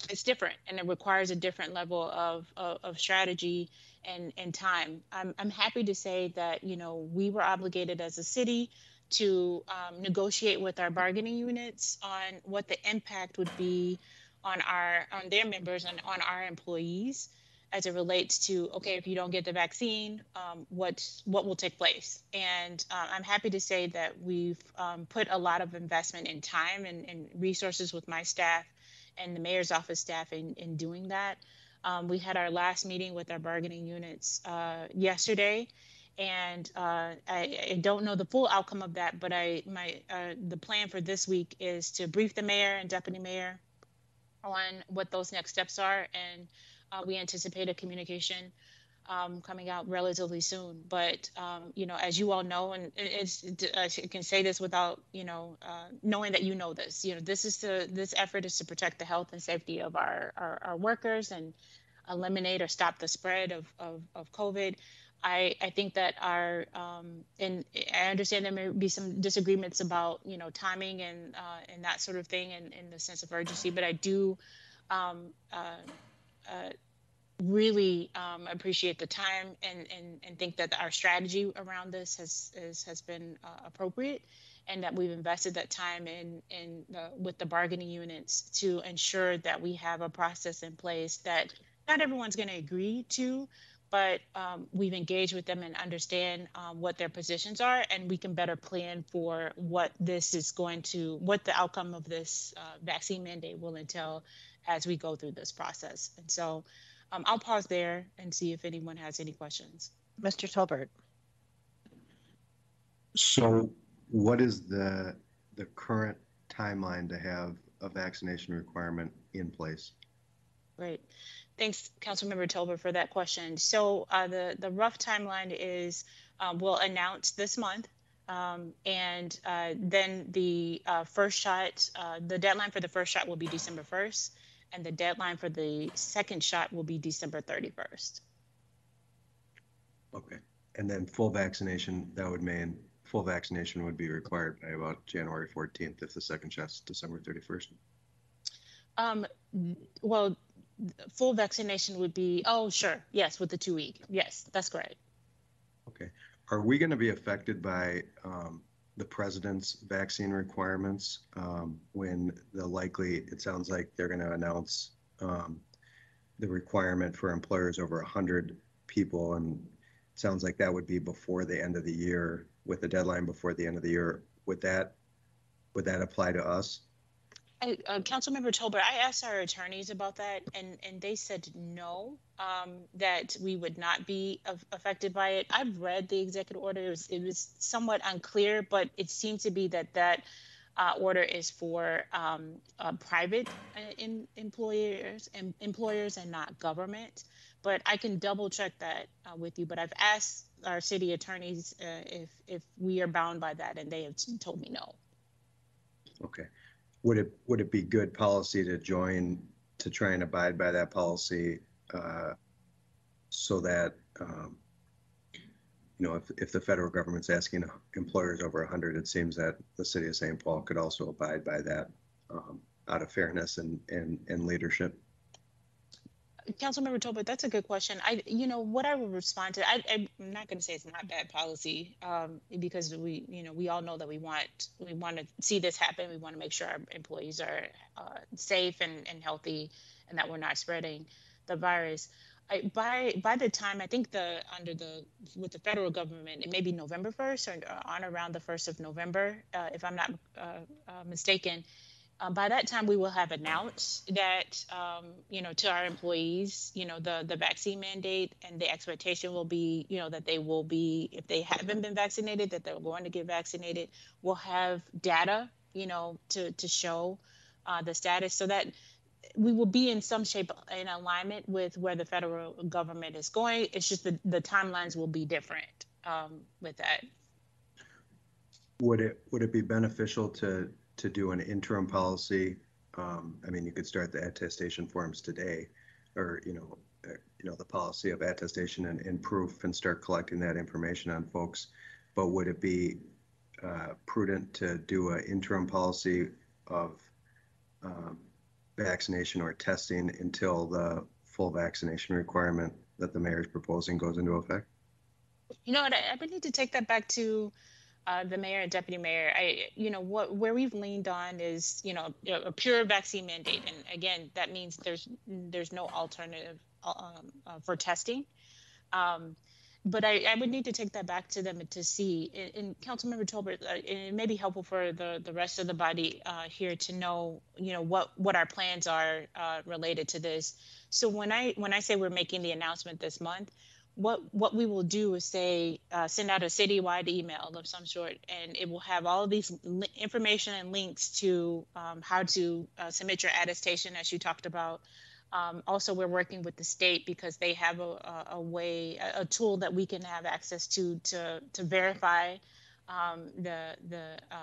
it's different, and it requires a different level of strategy and time. I'm happy to say that, we were obligated as a city to negotiate with our bargaining units on what the impact would be on their members and on our employees as it relates to, okay, if you don't get the vaccine, what will take place? And I'm happy to say that we've put a lot of investment in time and resources with my staff and the mayor's office staff in doing that. We had our last meeting with our bargaining units yesterday, and I don't know the full outcome of that, but the plan for this week is to brief the mayor and deputy mayor on what those next steps are, and we anticipate a communication coming out relatively soon. But as you all know, and I can say this without knowing that this. This effort is to protect the health and safety of our workers and eliminate or stop the spread of COVID. I think that and I understand there may be some disagreements about timing and that sort of thing, and in the sense of urgency, but I do really appreciate the time and think that our strategy around this has been appropriate, and that we've invested that time with the bargaining units to ensure that we have a process in place that not everyone's going to agree to, but we've engaged with them and understand what their positions are, and we can better plan for what the outcome of this vaccine mandate will entail as we go through this process. And so I'll pause there and see if anyone has any questions. Mr. Tolbert. So what is the current timeline to have a vaccination requirement in place? Great. Thanks, Councilmember Tolbert, for that question. So the rough timeline is we'll announce this month And then the first shot, the deadline for the first shot will be December 1st, and the deadline for the second shot will be December 31st. Okay. And then full vaccination, that would mean full vaccination would be required by about January 14th if the second shot's December 31st. Well, full vaccination would be, oh, sure. Yes, with the 2-week. Yes, that's correct. Okay. Are we going to be affected by the president's vaccine requirements when it sounds like they're going to announce the requirement for employers over 100 people, and it sounds like that would be before the end of the year, with a deadline before the end of the year. Would that apply to us? Councilmember Tolbert, I asked our attorneys about that, and they said no, that we would not be affected by it. I've read the executive order. It was somewhat unclear, but it seemed to be that order is for private employers and not government. But I can double check that with you. But I've asked our city attorneys if we are bound by that, and they have told me no. Okay. Would it be good policy to try and abide by that policy so that, if the federal government's asking employers over 100, it seems that the city of St. Paul could also abide by that out of fairness and leadership? Councilmember Tolbert, that's a good question. What I would respond to, I'm not going to say it's not bad policy, because we all know that we want to see this happen. We want to make sure our employees are safe and healthy, and that we're not spreading the virus. By the time, I think with the federal government, it may be November 1st or on around the 1st of November, if I'm not mistaken. By that time, we will have announced that, to our employees, the vaccine mandate, and the expectation will be, that they will be, if they haven't been vaccinated, that they're going to get vaccinated. We'll have data, to show the status, so that we will be in some shape in alignment with where the federal government is going. It's just the timelines will be different with that. Would it be beneficial to do an interim policy? You could start the attestation forms today, or the policy of attestation and proof, and start collecting that information on folks. But would it be prudent to do an interim policy of vaccination or testing until the full vaccination requirement that the mayor is proposing goes into effect? I would need to take that back to the mayor and deputy mayor. Where we've leaned on is, a pure vaccine mandate. And again, that means there's no alternative for testing. But I would need to take that back to them to see. And Councilmember Tolbert, it may be helpful for the rest of the body here to know, what our plans are related to this. So when I say we're making the announcement this month, what we will do is send out a citywide email of some sort, and it will have all of these information and links to how to submit your attestation, as you talked about. Also, we're working with the state because they have a tool that we can have access to verify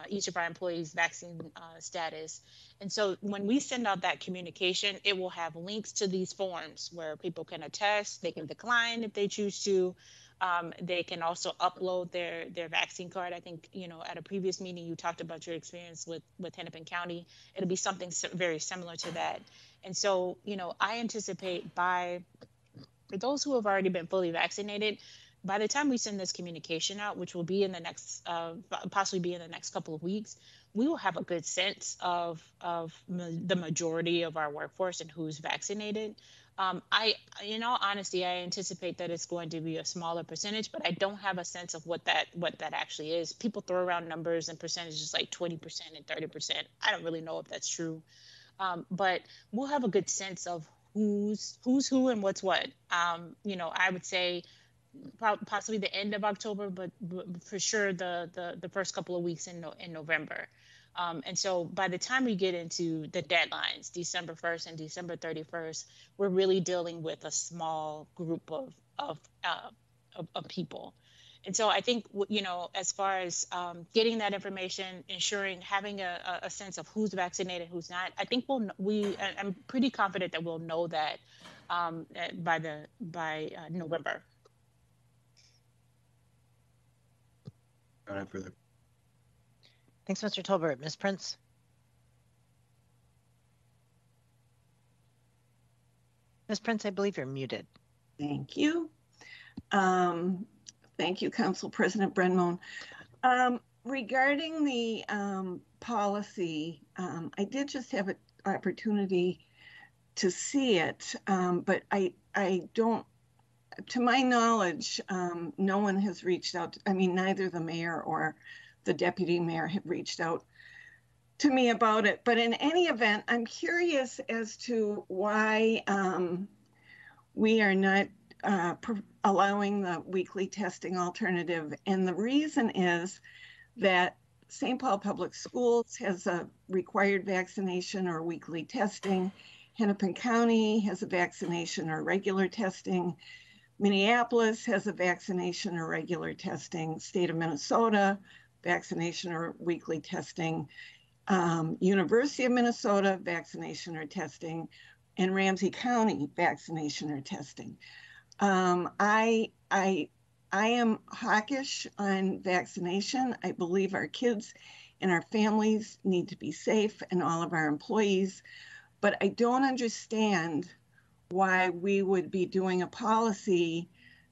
each of our employees' vaccine status. And so when we send out that communication, it will have links to these forms where people can attest, they can decline if they choose to. They can also upload their vaccine card. I think, at a previous meeting, you talked about your experience with Hennepin County. It'll be something very similar to that. And so, I anticipate for those who have already been fully vaccinated, by the time we send this communication out, which will be in the next, possibly be in the next couple of weeks, we will have a good sense of the majority of our workforce and who's vaccinated. In all honesty, I anticipate that it's going to be a smaller percentage, but I don't have a sense of what that actually is. People throw around numbers and percentages like 20% and 30%. I don't really know if that's true, but we'll have a good sense of who's who and what's what. I would say possibly the end of October, but for sure the first couple of weeks in November. And so by the time we get into the deadlines, December 1st and December 31st, we're really dealing with a small group of people. And so I think, as far as getting that information, ensuring, having a sense of who's vaccinated, who's not, I think I'm pretty confident that we'll know that by November. Not further. Thanks, Mr. Tolbert. Ms. Prince? Ms. Prince, I believe you're muted. Thank you. Thank you, Council President Brenmoen. Regarding the policy, I did just have an opportunity to see it, but I don't, to my knowledge, no one has reached out. I mean, neither the mayor or the deputy mayor have reached out to me about it. But in any event, I'm curious as to why we are not allowing the weekly testing alternative. And the reason is that St. Paul Public Schools has a required vaccination or weekly testing. Hennepin County has a vaccination or regular testing. Minneapolis has a vaccination or regular testing. State of Minnesota, vaccination or weekly testing. University of Minnesota, vaccination or testing. And Ramsey County, vaccination or testing. I am hawkish on vaccination. I believe our kids and our families need to be safe, and all of our employees. But I don't understand why we would be doing a policy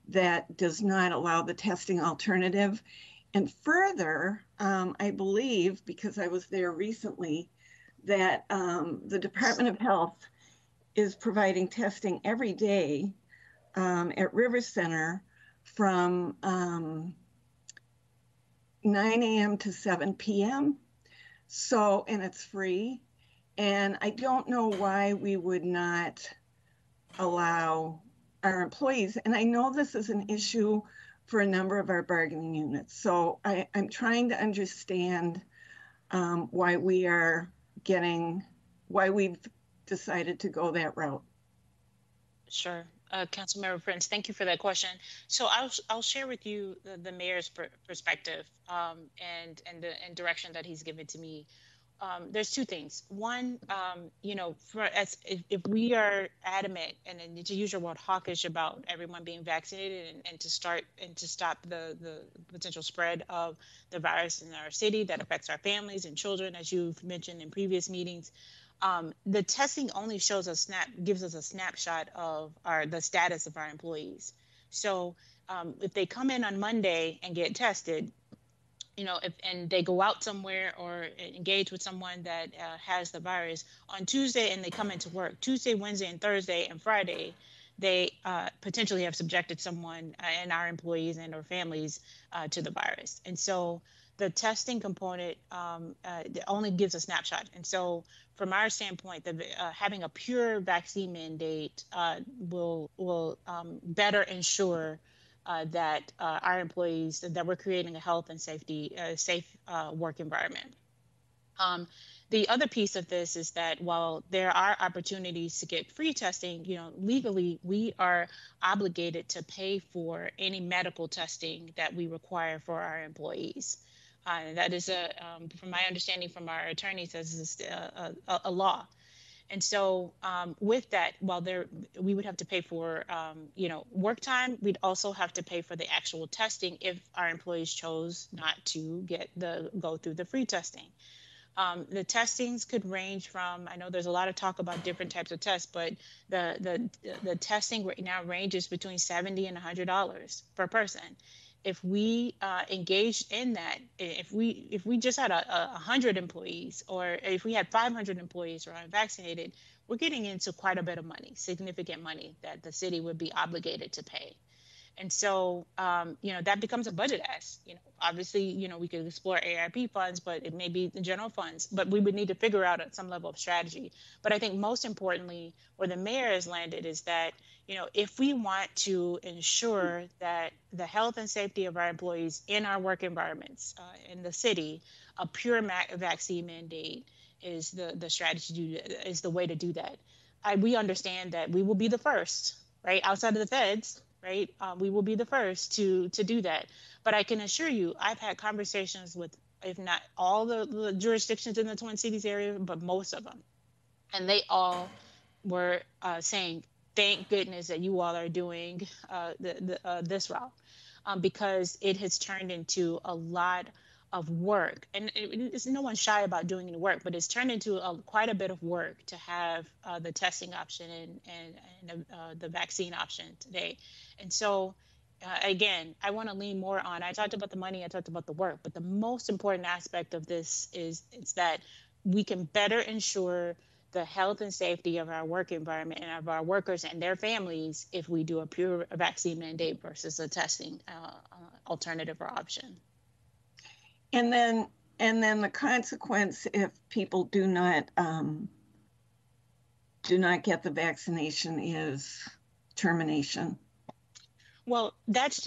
that does not allow the testing alternative. And further, I believe, because I was there recently, that the Department of Health is providing testing every day at River Center from 9 a.m. to 7 p.m. So, and it's free. And I don't know why we would not allow our employees. And I know this is an issue for a number of our bargaining units. So I'm trying to understand why we've decided to go that route. Sure. Councilmember Prince, thank you for that question. So I'll share with you the mayor's perspective and direction that he's given to me. There's two things. One, if we are adamant and to use your word hawkish about everyone being vaccinated and to stop the potential spread of the virus in our city that affects our families and children, as you've mentioned in previous meetings, the testing only gives us a snapshot of the status of our employees. So if they come in on Monday and get tested, and they go out somewhere or engage with someone that has the virus on Tuesday and they come into work, Tuesday, Wednesday, and Thursday and Friday, they potentially have subjected someone and our employees and our families to the virus. And so the testing component only gives a snapshot. And so from our standpoint, having a pure vaccine mandate will better ensure that our employees, that we're creating a health and safe work environment. The other piece of this is that while there are opportunities to get free testing, legally we are obligated to pay for any medical testing that we require for our employees. That is from my understanding from our attorneys, this is a law. And so with that, while we would have to pay for, work time, we'd also have to pay for the actual testing if our employees chose not to go through the free testing. The testings could range from, I know there's a lot of talk about different types of tests, but the testing right now ranges between $70 and $100 per person. If we engaged in that, if we just had 100 employees, or if we had 500 employees who are unvaccinated, we're getting into quite a bit of money, significant money that the city would be obligated to pay. And so, that becomes a budget ask. Obviously, we could explore ARP funds, but it may be the general funds, but we would need to figure out some level of strategy. But I think most importantly, where the mayor has landed is that, if we want to ensure that the health and safety of our employees in our work environments in the city, a pure vaccine mandate is the strategy, is the way to do that. We understand that we will be the first, right, outside of the feds, right? We will be the first to do that. But I can assure you, I've had conversations with, if not all the jurisdictions in the Twin Cities area, but most of them, and they all were saying, "Thank goodness that you all are doing this route, because it has turned into a lot of work, and it's no one's shy about doing any work, but it's turned into quite a bit of work to have the testing option and the vaccine option today." And so. Again, I want to lean more on. I talked about the money, I talked about the work, but the most important aspect of this is it's that we can better ensure the health and safety of our work environment and of our workers and their families if we do a pure vaccine mandate versus a testing alternative or option. And then the consequence if people do not get the vaccination is termination. Well, that's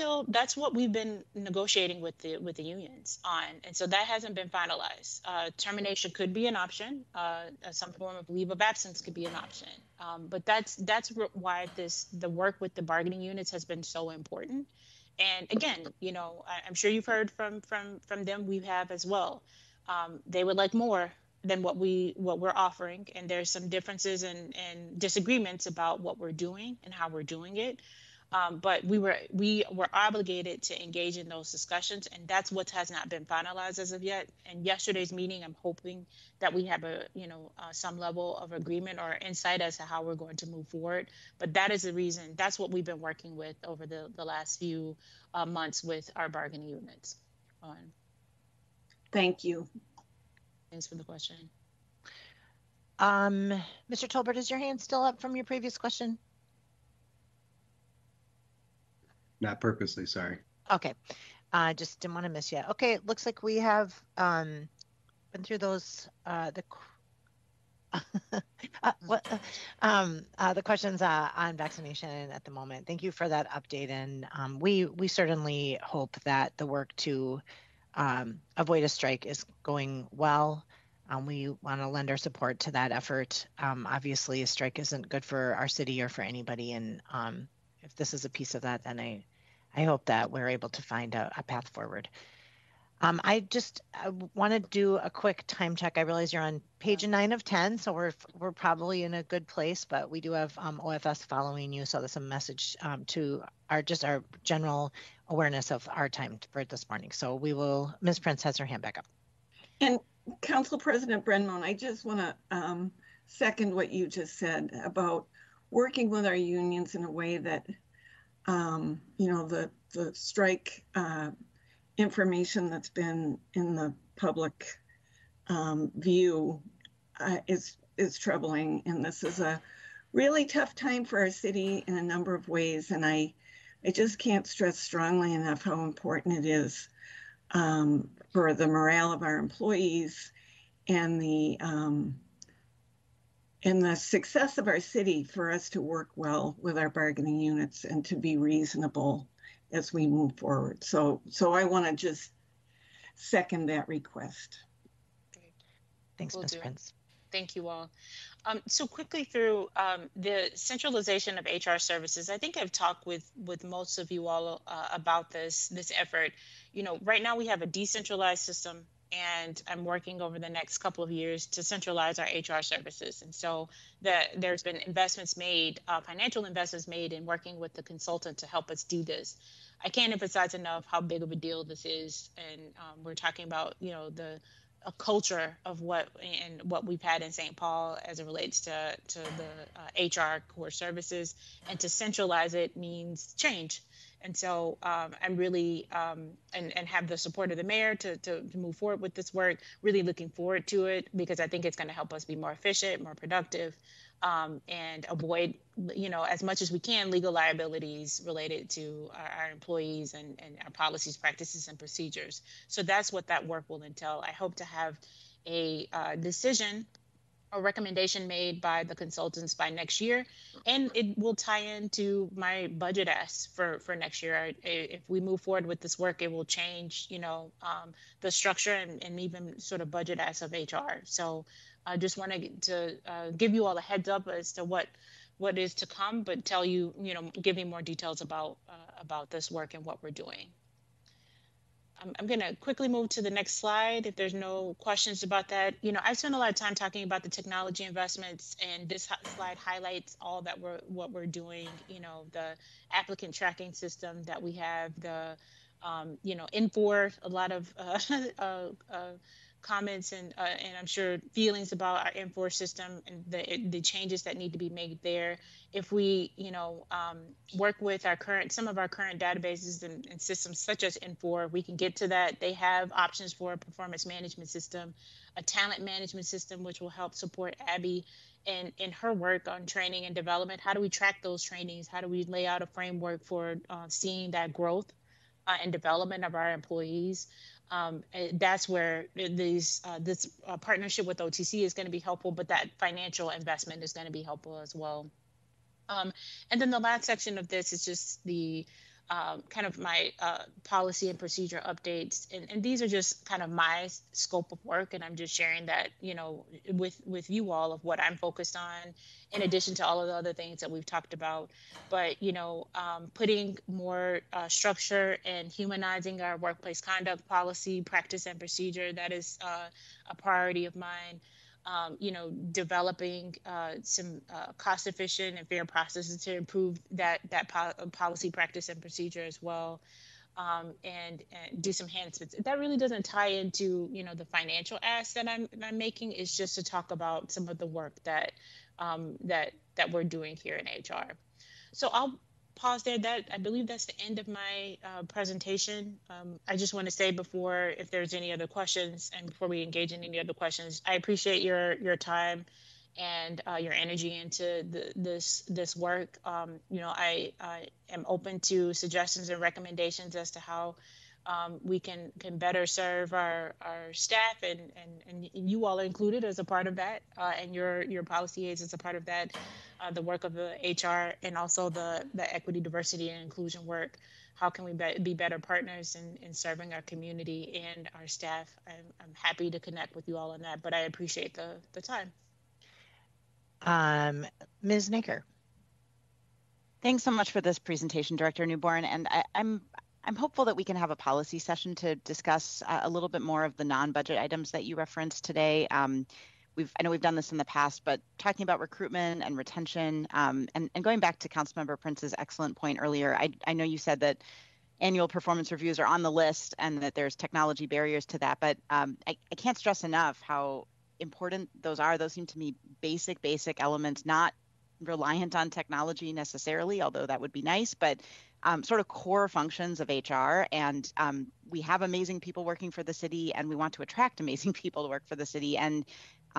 what we've been negotiating with the unions on, and so that hasn't been finalized. Termination could be an option. Some form of leave of absence could be an option. But that's why the work with the bargaining units has been so important. And again, I'm sure you've heard from them. We have as well. They would like more than what we're offering, and there's some differences and disagreements about what we're doing and how we're doing it. But we were obligated to engage in those discussions, and that's what has not been finalized as of yet. And yesterday's meeting, I'm hoping that we have some level of agreement or insight as to how we're going to move forward. But that is the reason. That's what we've been working with over the last few months with our bargaining units. Thank you. Thanks for the question. Mr. Tolbert, is your hand still up from your previous question? Not purposely, sorry. Okay. Just didn't want to miss you. Okay, it looks like we have been through those the questions on vaccination at the moment. Thank you for that update, and we certainly hope that the work to avoid a strike is going well. We want to lend our support to that effort. Obviously, a strike isn't good for our city or for anybody, and if this is a piece of that, then I hope that we're able to find a path forward. I want to do a quick time check. I realize you're on page 9 of 10, so we're probably in a good place, but we do have OFS following you, so that's a message to our general awareness of our time for this morning. So Ms. Prince has her hand back up. And Council President Brenman, I just want to second what you just said about working with our unions in a way that, the strike information that's been in the public view is troubling. And this is a really tough time for our city in a number of ways. And I just can't stress strongly enough how important it is for the morale of our employees and the success of our city for us to work well with our bargaining units and to be reasonable as we move forward. So I want to just second that request. Great. Thanks, Ms. Prince. Thank you all. So quickly through the centralization of HR services, I think I've talked with most of you all about this effort. Right now we have a decentralized system, and I'm working over the next couple of years to centralize our HR services. And so there's been investments made, financial investments made in working with the consultant to help us do this. I can't emphasize enough how big of a deal this is. And we're talking about, a culture of what we've had in St. Paul as it relates to the HR core services, and to centralize it means change. And so I'm really and have the support of the mayor to move forward with this work. Really looking forward to it, because I think it's going to help us be more efficient, more productive, and avoid, as much as we can, legal liabilities related to our employees and our policies, practices, and procedures. So that's what that work will entail. I hope to have a decision or recommendation made by the consultants by next year, and it will tie into my budget ask for next year. If we move forward with this work, it will change, the structure and even sort of budget ask of HR. So I just wanted to give you all a heads up as to what what is to come, but tell you, give me more details about this work and what we're doing. I'm going to quickly move to the next slide if there's no questions about that. I've spent a lot of time talking about the technology investments, and this slide highlights all that what we're doing. The applicant tracking system that we have, the Infor, a lot of comments and I'm sure feelings about our Infor system and the changes that need to be made there. If we work with some of our current databases and systems such as Infor, we can get to that. They have options for a performance management system, a talent management system, which will help support Abby in her work on training and development. How do we track those trainings? How do we lay out a framework for seeing that growth and development of our employees? That's where this partnership with OTC is going to be helpful, but that financial investment is going to be helpful as well. And then the last section of this is just the kind of my policy and procedure updates. And these are just kind of my scope of work. And I'm just sharing that, with you all of what I'm focused on, in addition to all of the other things that we've talked about. But, putting more structure and humanizing our workplace conduct policy, practice, and procedure, that is a priority of mine. Developing some cost-efficient and fair processes to improve that policy, practice, and procedure as well, and do some enhancements. That really doesn't tie into the financial ask that I'm making. It's just to talk about some of the work that we're doing here in HR. So I'll pause there. I believe that's the end of my presentation. I just want to say before, if there's any other questions, and before we engage in any other questions, I appreciate your time and your energy into this work. I am open to suggestions and recommendations as to how we can better serve our staff, and you all are included as a part of that, and your policy aides as a part of that, the work of the HR, and also the equity, diversity, and inclusion work. How can we be better partners in serving our community and our staff? I'm happy to connect with you all on that, but I appreciate the time. Ms. Naker. Thanks so much for this presentation, Director Newborn. And I'm hopeful that we can have a policy session to discuss a little bit more of the non-budget items that you referenced today. I know we've done this in the past, but talking about recruitment and retention, and going back to Councilmember Prince's excellent point earlier, I know you said that annual performance reviews are on the list and that there's technology barriers to that, but I can't stress enough how important those are. Those seem to me basic elements, not reliant on technology necessarily, although that would be nice, but sort of core functions of HR. And we have amazing people working for the city, and we want to attract amazing people to work for the city. And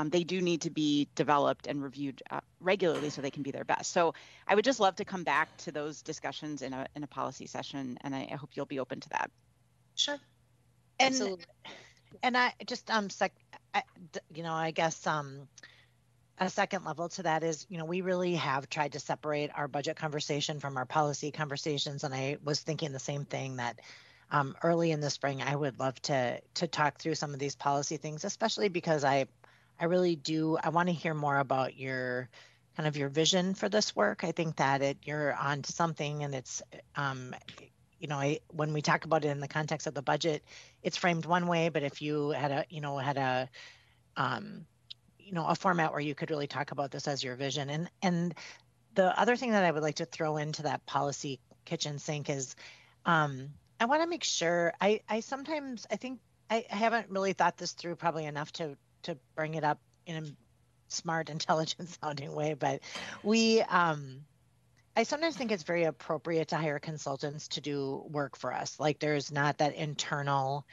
they do need to be developed and reviewed regularly so they can be their best. So I would just love to come back to those discussions in a policy session, and I hope you'll be open to that. Sure. Absolutely. And I just I guess a second level to that is, we really have tried to separate our budget conversation from our policy conversations. And I was thinking the same thing, that early in the spring, I would love to talk through some of these policy things, especially because I really do. I want to hear more about your vision for this work. I think that you're onto something, and it's, when we talk about it in the context of the budget, it's framed one way. But if you had a format where you could really talk about this as your vision, and the other thing that I would like to throw into that policy kitchen sink is, I want to make sure. I think I haven't really thought this through probably enough to bring it up in a smart, intelligent sounding way, but I sometimes think it's very appropriate to hire consultants to do work for us. Like, there's not that internal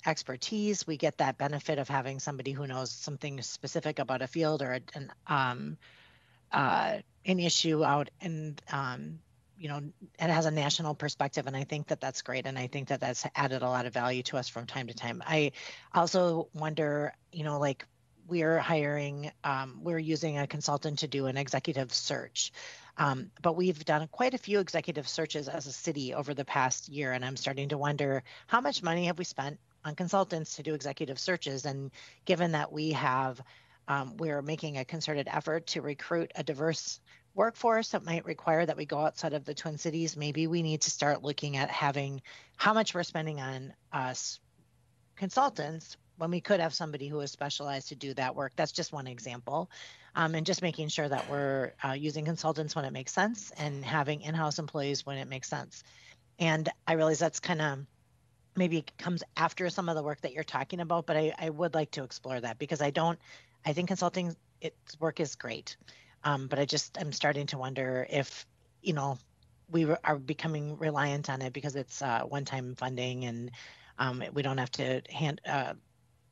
expertise. We get that benefit of having somebody who knows something specific about a field or an issue out, and it has a national perspective. And I think that that's great. And I think that that's added a lot of value to us from time to time. I also wonder, we're using a consultant to do an executive search. But we've done quite a few executive searches as a city over the past year. And I'm starting to wonder, how much money have we spent on consultants to do executive searches? And given that we have we're making a concerted effort to recruit a diverse workforce that might require that we go outside of the Twin Cities. Maybe we need to start looking at having how much we're spending on us consultants when we could have somebody who is specialized to do that work. That's just one example. And just making sure that we're using consultants when it makes sense and having in-house employees when it makes sense. And I realize that's kind of maybe comes after some of the work that you're talking about, but I would like to explore that because I think consulting its work is great. But I'm starting to wonder if, are becoming reliant on it because it's one-time funding and we don't have to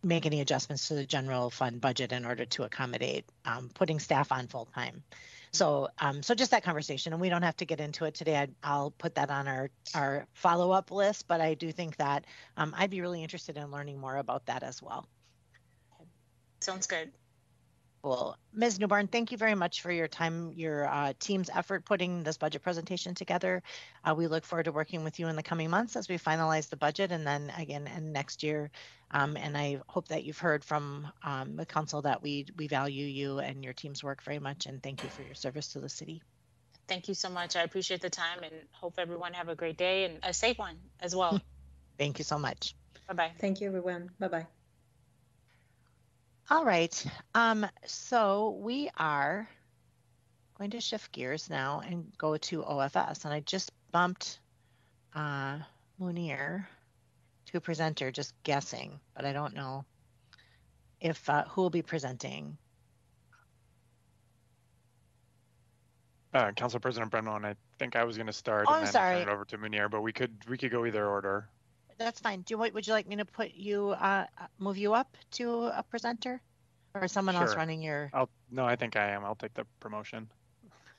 make any adjustments to the general fund budget in order to accommodate putting staff on full time. So just that conversation, and we don't have to get into it today. I'll put that on our follow-up list, but I do think that I'd be really interested in learning more about that as well. Sounds good. Cool. Ms. Newborn, thank you very much for your time, your team's effort putting this budget presentation together. We look forward to working with you in the coming months as we finalize the budget and then again and next year. And I hope that you've heard from the council that we value you and your team's work very much, and thank you for your service to the city. Thank you so much. I appreciate the time and hope everyone have a great day and a safe one as well. Thank you so much. Bye-bye. Thank you, everyone. Bye-bye. All right. So we are going to shift gears now and go to OFS. And I just bumped Munir to a presenter, just guessing, but I don't know if who will be presenting. Council President Brennan, I think I was going to start and then sorry. turn it over to Munir, but we could go either order. That's fine. Would you like me to put you move you up to a presenter, or someone else running your? No, I think I am. I'll take the promotion.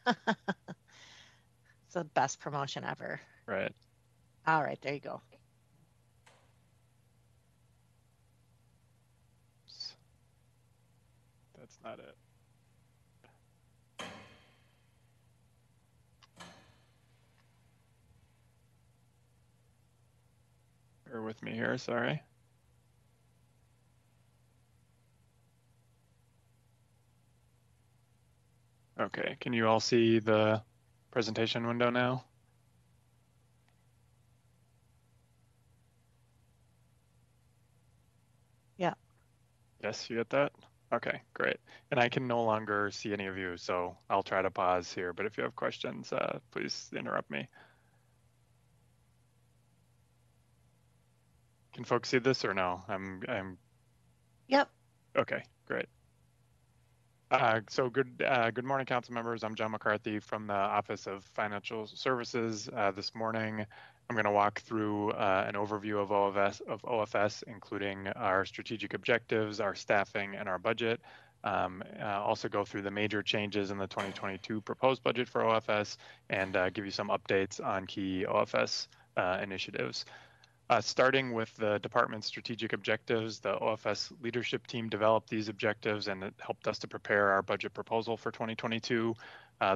It's the best promotion ever. Right. All right, there you go. Oops. That's not it. Bear with me here, sorry. Okay, can you all see the presentation window now? Yeah. Yes, you get that? Okay, great. And I can no longer see any of you, so I'll try to pause here, but if you have questions, please interrupt me. Can folks see this or no? I'm. Yep. Okay, great. So good morning, council members. I'm John McCarthy from the Office of Financial Services. This morning, I'm going to walk through an overview of OFS, including our strategic objectives, our staffing, and our budget. Also go through the major changes in the 2022 proposed budget for OFS and give you some updates on key OFS initiatives. Starting with the department's strategic objectives, the OFS leadership team developed these objectives and it helped us to prepare our budget proposal for 2022.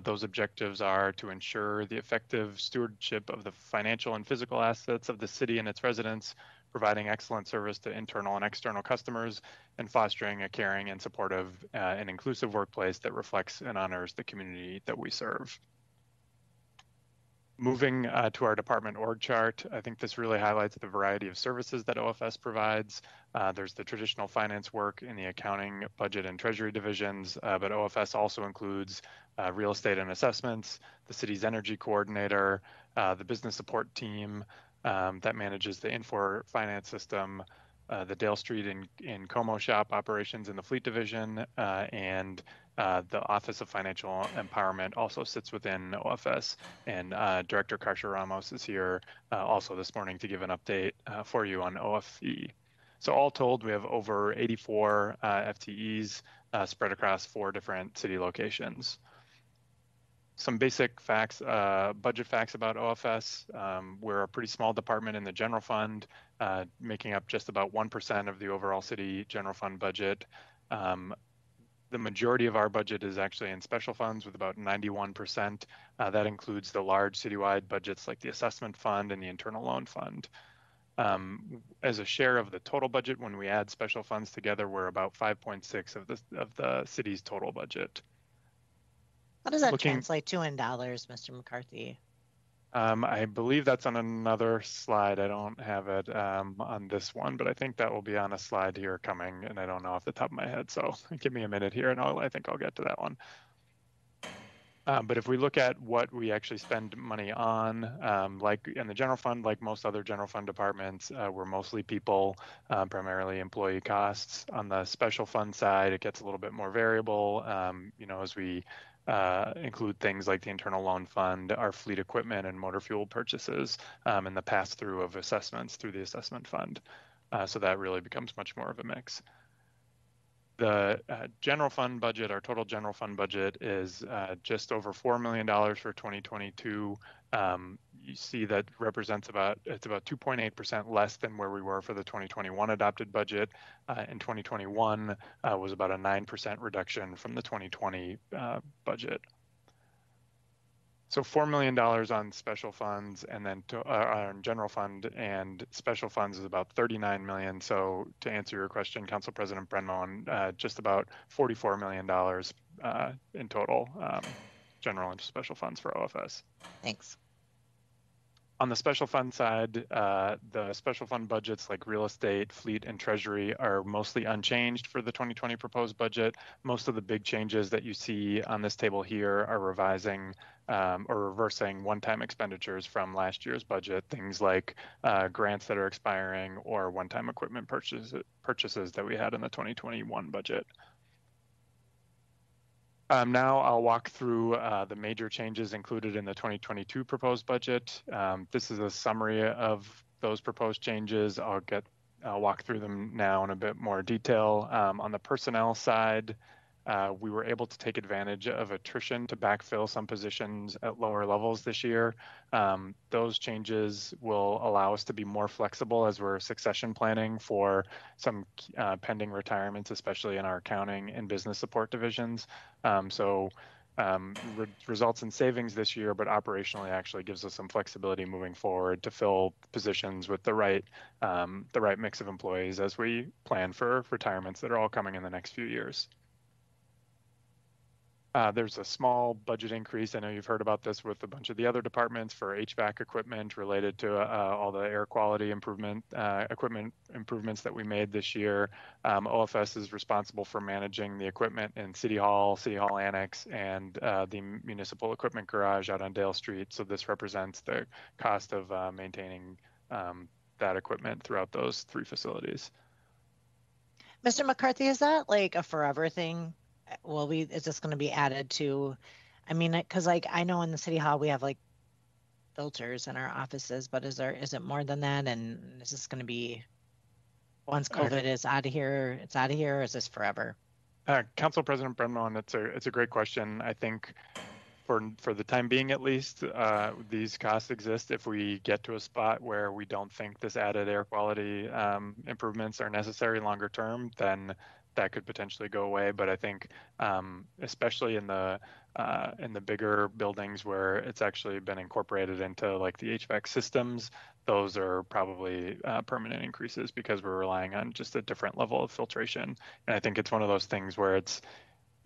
Those objectives are to ensure the effective stewardship of the financial and physical assets of the city and its residents, providing excellent service to internal and external customers, and fostering a caring and supportive and inclusive workplace that reflects and honors the community that we serve. Moving to our department org chart, I think this really highlights the variety of services that OFS provides. There's the traditional finance work in the accounting, budget, and treasury divisions, but OFS also includes real estate and assessments, the city's energy coordinator, the business support team that manages the Infor finance system, the Dale Street in Como shop operations in the fleet division, and the Office of Financial Empowerment also sits within OFS, and Director Karsha Ramos is here also this morning to give an update for you on OFE. So all told, we have over 84 FTEs spread across 4 different city locations. Some basic facts, budget facts about OFS. We're a pretty small department in the general fund, making up just about 1% of the overall city general fund budget. The majority of our budget is actually in special funds with about 91%. That includes the large citywide budgets like the assessment fund and the internal loan fund. As a share of the total budget, when we add special funds together, we're about 5.6 of the city's total budget. What does that translate to in dollars, Mr. McCarthy? I believe that's on another slide. I don't have it on this one, but I think that will be on a slide here coming, and I don't know off the top of my head. So give me a minute here, and I think I'll get to that one. But if we look at what we actually spend money on, like in the general fund, like most other general fund departments, we're mostly people, primarily employee costs. On the special fund side, it gets a little bit more variable, as we include things like the internal loan fund, our fleet equipment and motor fuel purchases, and the pass-through of assessments through the assessment fund. So that really becomes much more of a mix. The general fund budget, our total general fund budget is just over $4 million for 2022. You see that represents it's about 2.8% less than where we were for the 2021 adopted budget. In 2021 was about a 9% reduction from the 2020 budget. So $4 million on special funds, and then on general fund and special funds is about $39 million. So to answer your question, Council President Brenmo, just about $44 million in total, general and special funds for OFS. Thanks. On the special fund side, the special fund budgets like real estate, fleet, and treasury are mostly unchanged for the 2020 proposed budget. Most of the big changes that you see on this table here are revising or reversing one-time expenditures from last year's budget, things like grants that are expiring or one-time equipment purchases that we had in the 2021 budget. Now I'll walk through the major changes included in the 2022 proposed budget. This is a summary of those proposed changes. I'll walk through them now in a bit more detail. On the personnel side, we were able to take advantage of attrition to backfill some positions at lower levels this year. Those changes will allow us to be more flexible as we're succession planning for some pending retirements, especially in our accounting and business support divisions. Results in savings this year, but operationally actually gives us some flexibility moving forward to fill positions with the right mix of employees as we plan for retirements that are all coming in the next few years. There's a small budget increase. I know you've heard about this with a bunch of the other departments for HVAC equipment related to all the air quality equipment improvements that we made this year. OFS is responsible for managing the equipment in City Hall Annex, and the municipal equipment garage out on Dale Street. So this represents the cost of maintaining that equipment throughout those three facilities. Mr. McCarthy, is that like a forever thing? Is this going to be added to, because like I know in the City Hall we have like filters in our offices, but is it more than that? And is this going to be, once COVID is out of here, it's out of here, or is this forever? Council President Brenmo, it's a great question. I think for the time being, at least, these costs exist. If we get to a spot where we don't think this added air quality improvements are necessary longer term, then that could potentially go away. But I think, especially in the bigger buildings where it's actually been incorporated into like the HVAC systems, those are probably permanent increases because we're relying on just a different level of filtration. And I think it's one of those things where it's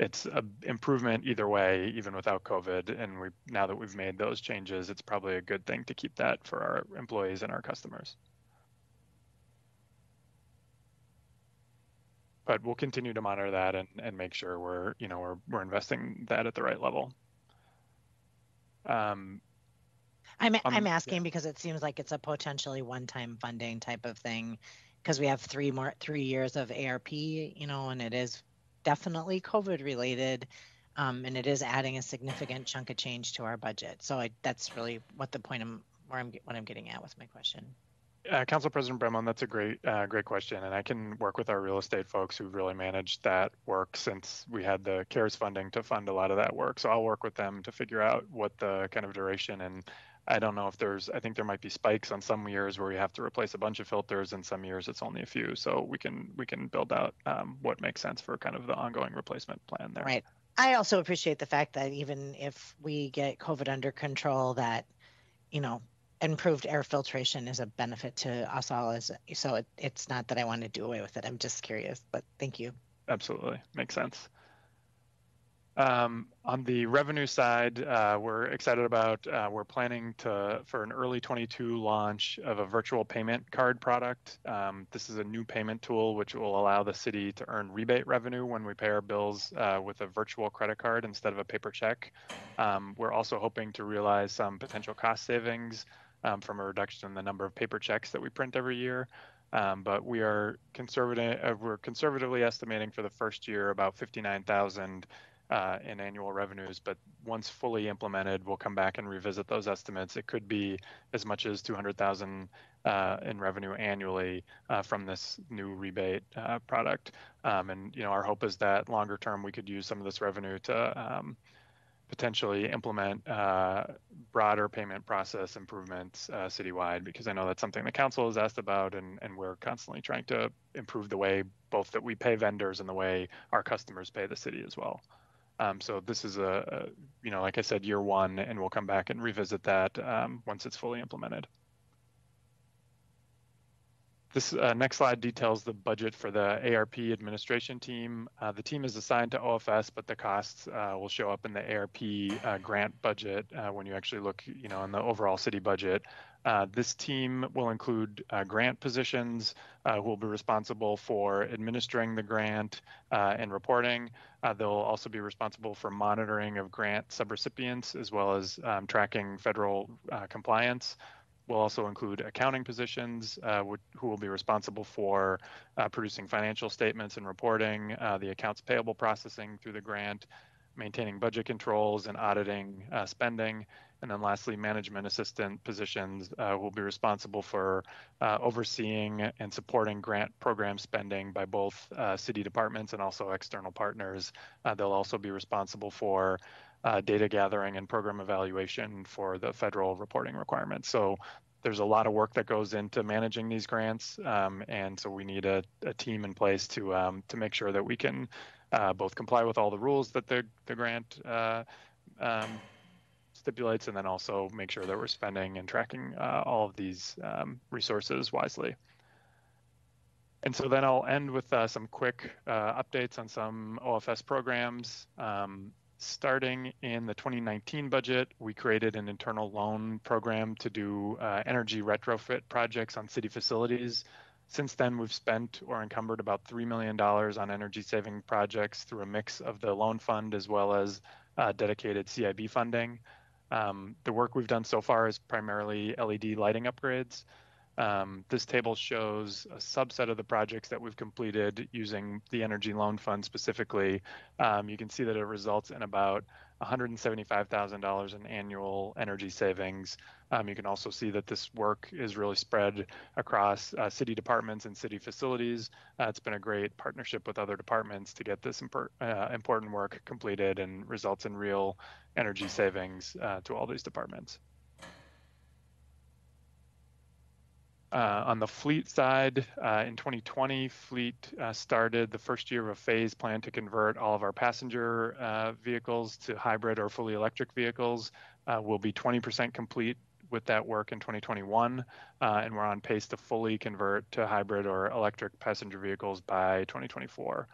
an improvement either way, even without COVID. And now that we've made those changes, it's probably a good thing to keep that for our employees and our customers. But we'll continue to monitor that and make sure we're investing that at the right level. I'm asking because it seems like it's a potentially one-time funding type of thing, because we have 3 years of ARP, and it is definitely COVID related, and it is adding a significant chunk of change to our budget. So that's really what the point what I'm getting at with my question. Council President Brenmo, that's a great question, and I can work with our real estate folks who've really managed that work since we had the CARES funding to fund a lot of that work. So I'll work with them to figure out what the kind of duration, and I don't know if I think there might be spikes on some years where we have to replace a bunch of filters, and some years it's only a few. So we can build out what makes sense for kind of the ongoing replacement plan there. Right. I also appreciate the fact that even if we get COVID under control, that, improved air filtration is a benefit to us all. So it's not that I want to do away with it. I'm just curious, but thank you. Absolutely, makes sense. On the revenue side, we're excited about, we're planning for an early 22 launch of a virtual payment card product. This is a new payment tool which will allow the city to earn rebate revenue when we pay our bills with a virtual credit card instead of a paper check. We're also hoping to realize some potential cost savings from a reduction in the number of paper checks that we print every year. But we're conservatively estimating for the first year about 59,000 in annual revenues, but once fully implemented, we'll come back and revisit those estimates. It could be as much as 200,000 in revenue annually from this new rebate product. And our hope is that longer term we could use some of this revenue to potentially implement broader payment process improvements citywide, because I know that's something the council has asked about, and we're constantly trying to improve the way both that we pay vendors and the way our customers pay the city as well. So this is like I said, year one, and we'll come back and revisit that once it's fully implemented. This next slide details the budget for the ARP administration team. The team is assigned to OFS, but the costs will show up in the ARP grant budget when you actually look, in the overall city budget. This team will include grant positions who will be responsible for administering the grant and reporting. They'll also be responsible for monitoring of grant subrecipients as well as tracking federal compliance. We'll also include accounting positions who will be responsible for producing financial statements and reporting, the accounts payable processing through the grant, maintaining budget controls and auditing spending. And then lastly, management assistant positions will be responsible for overseeing and supporting grant program spending by both city departments and also external partners. They'll also be responsible for data gathering and program evaluation for the federal reporting requirements. So there's a lot of work that goes into managing these grants, and so we need a team in place to make sure that we can both comply with all the rules that the grant stipulates, and then also make sure that we're spending and tracking all of these resources wisely. And so then I'll end with some quick updates on some OFS programs. Starting in the 2019 budget, we created an internal loan program to do energy retrofit projects on city facilities. Since then, we've spent or encumbered about $3 million on energy saving projects through a mix of the loan fund as well as dedicated CIB funding. The work we've done so far is primarily LED lighting upgrades. This table shows a subset of the projects that we've completed using the Energy Loan Fund specifically. You can see that it results in about $175,000 in annual energy savings. You can also see that this work is really spread across city departments and city facilities. It's been a great partnership with other departments to get this important work completed and results in real energy savings to all these departments. On the fleet side, in 2020, fleet started the first year of a phase plan to convert all of our passenger vehicles to hybrid or fully electric vehicles. We'll be 20% complete with that work in 2021, and we're on pace to fully convert to hybrid or electric passenger vehicles by 2024.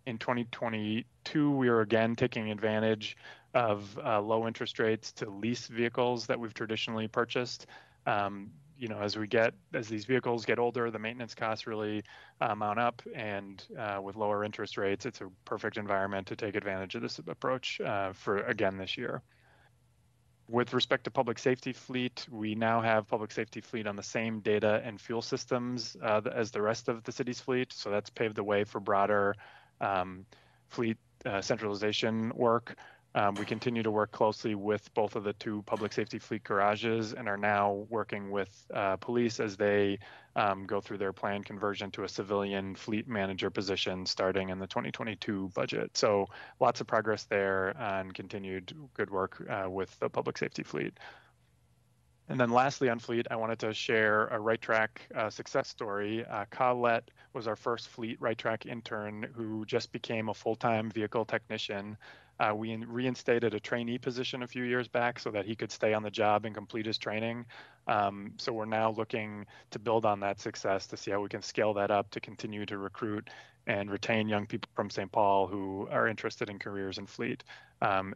In 2022, we are again taking advantage of low interest rates to lease vehicles that we've traditionally purchased. As these vehicles get older, the maintenance costs really mount up, and with lower interest rates, it's a perfect environment to take advantage of this approach for again this year. With respect to public safety fleet, we now have public safety fleet on the same data and fuel systems as the rest of the city's fleet, so that's paved the way for broader fleet centralization work. We continue to work closely with both of the two public safety fleet garages and are now working with police as they go through their planned conversion to a civilian fleet manager position starting in the 2022 budget. So lots of progress there and continued good work with the public safety fleet. And then lastly on fleet, I wanted to share a Right Track success story. Colette was our first fleet Right Track intern who just became a full-time vehicle technician. We reinstated a trainee position a few years back so that he could stay on the job and complete his training. So we're now looking to build on that success to see how we can scale that up to continue to recruit and retain young people from St. Paul who are interested in careers in fleet.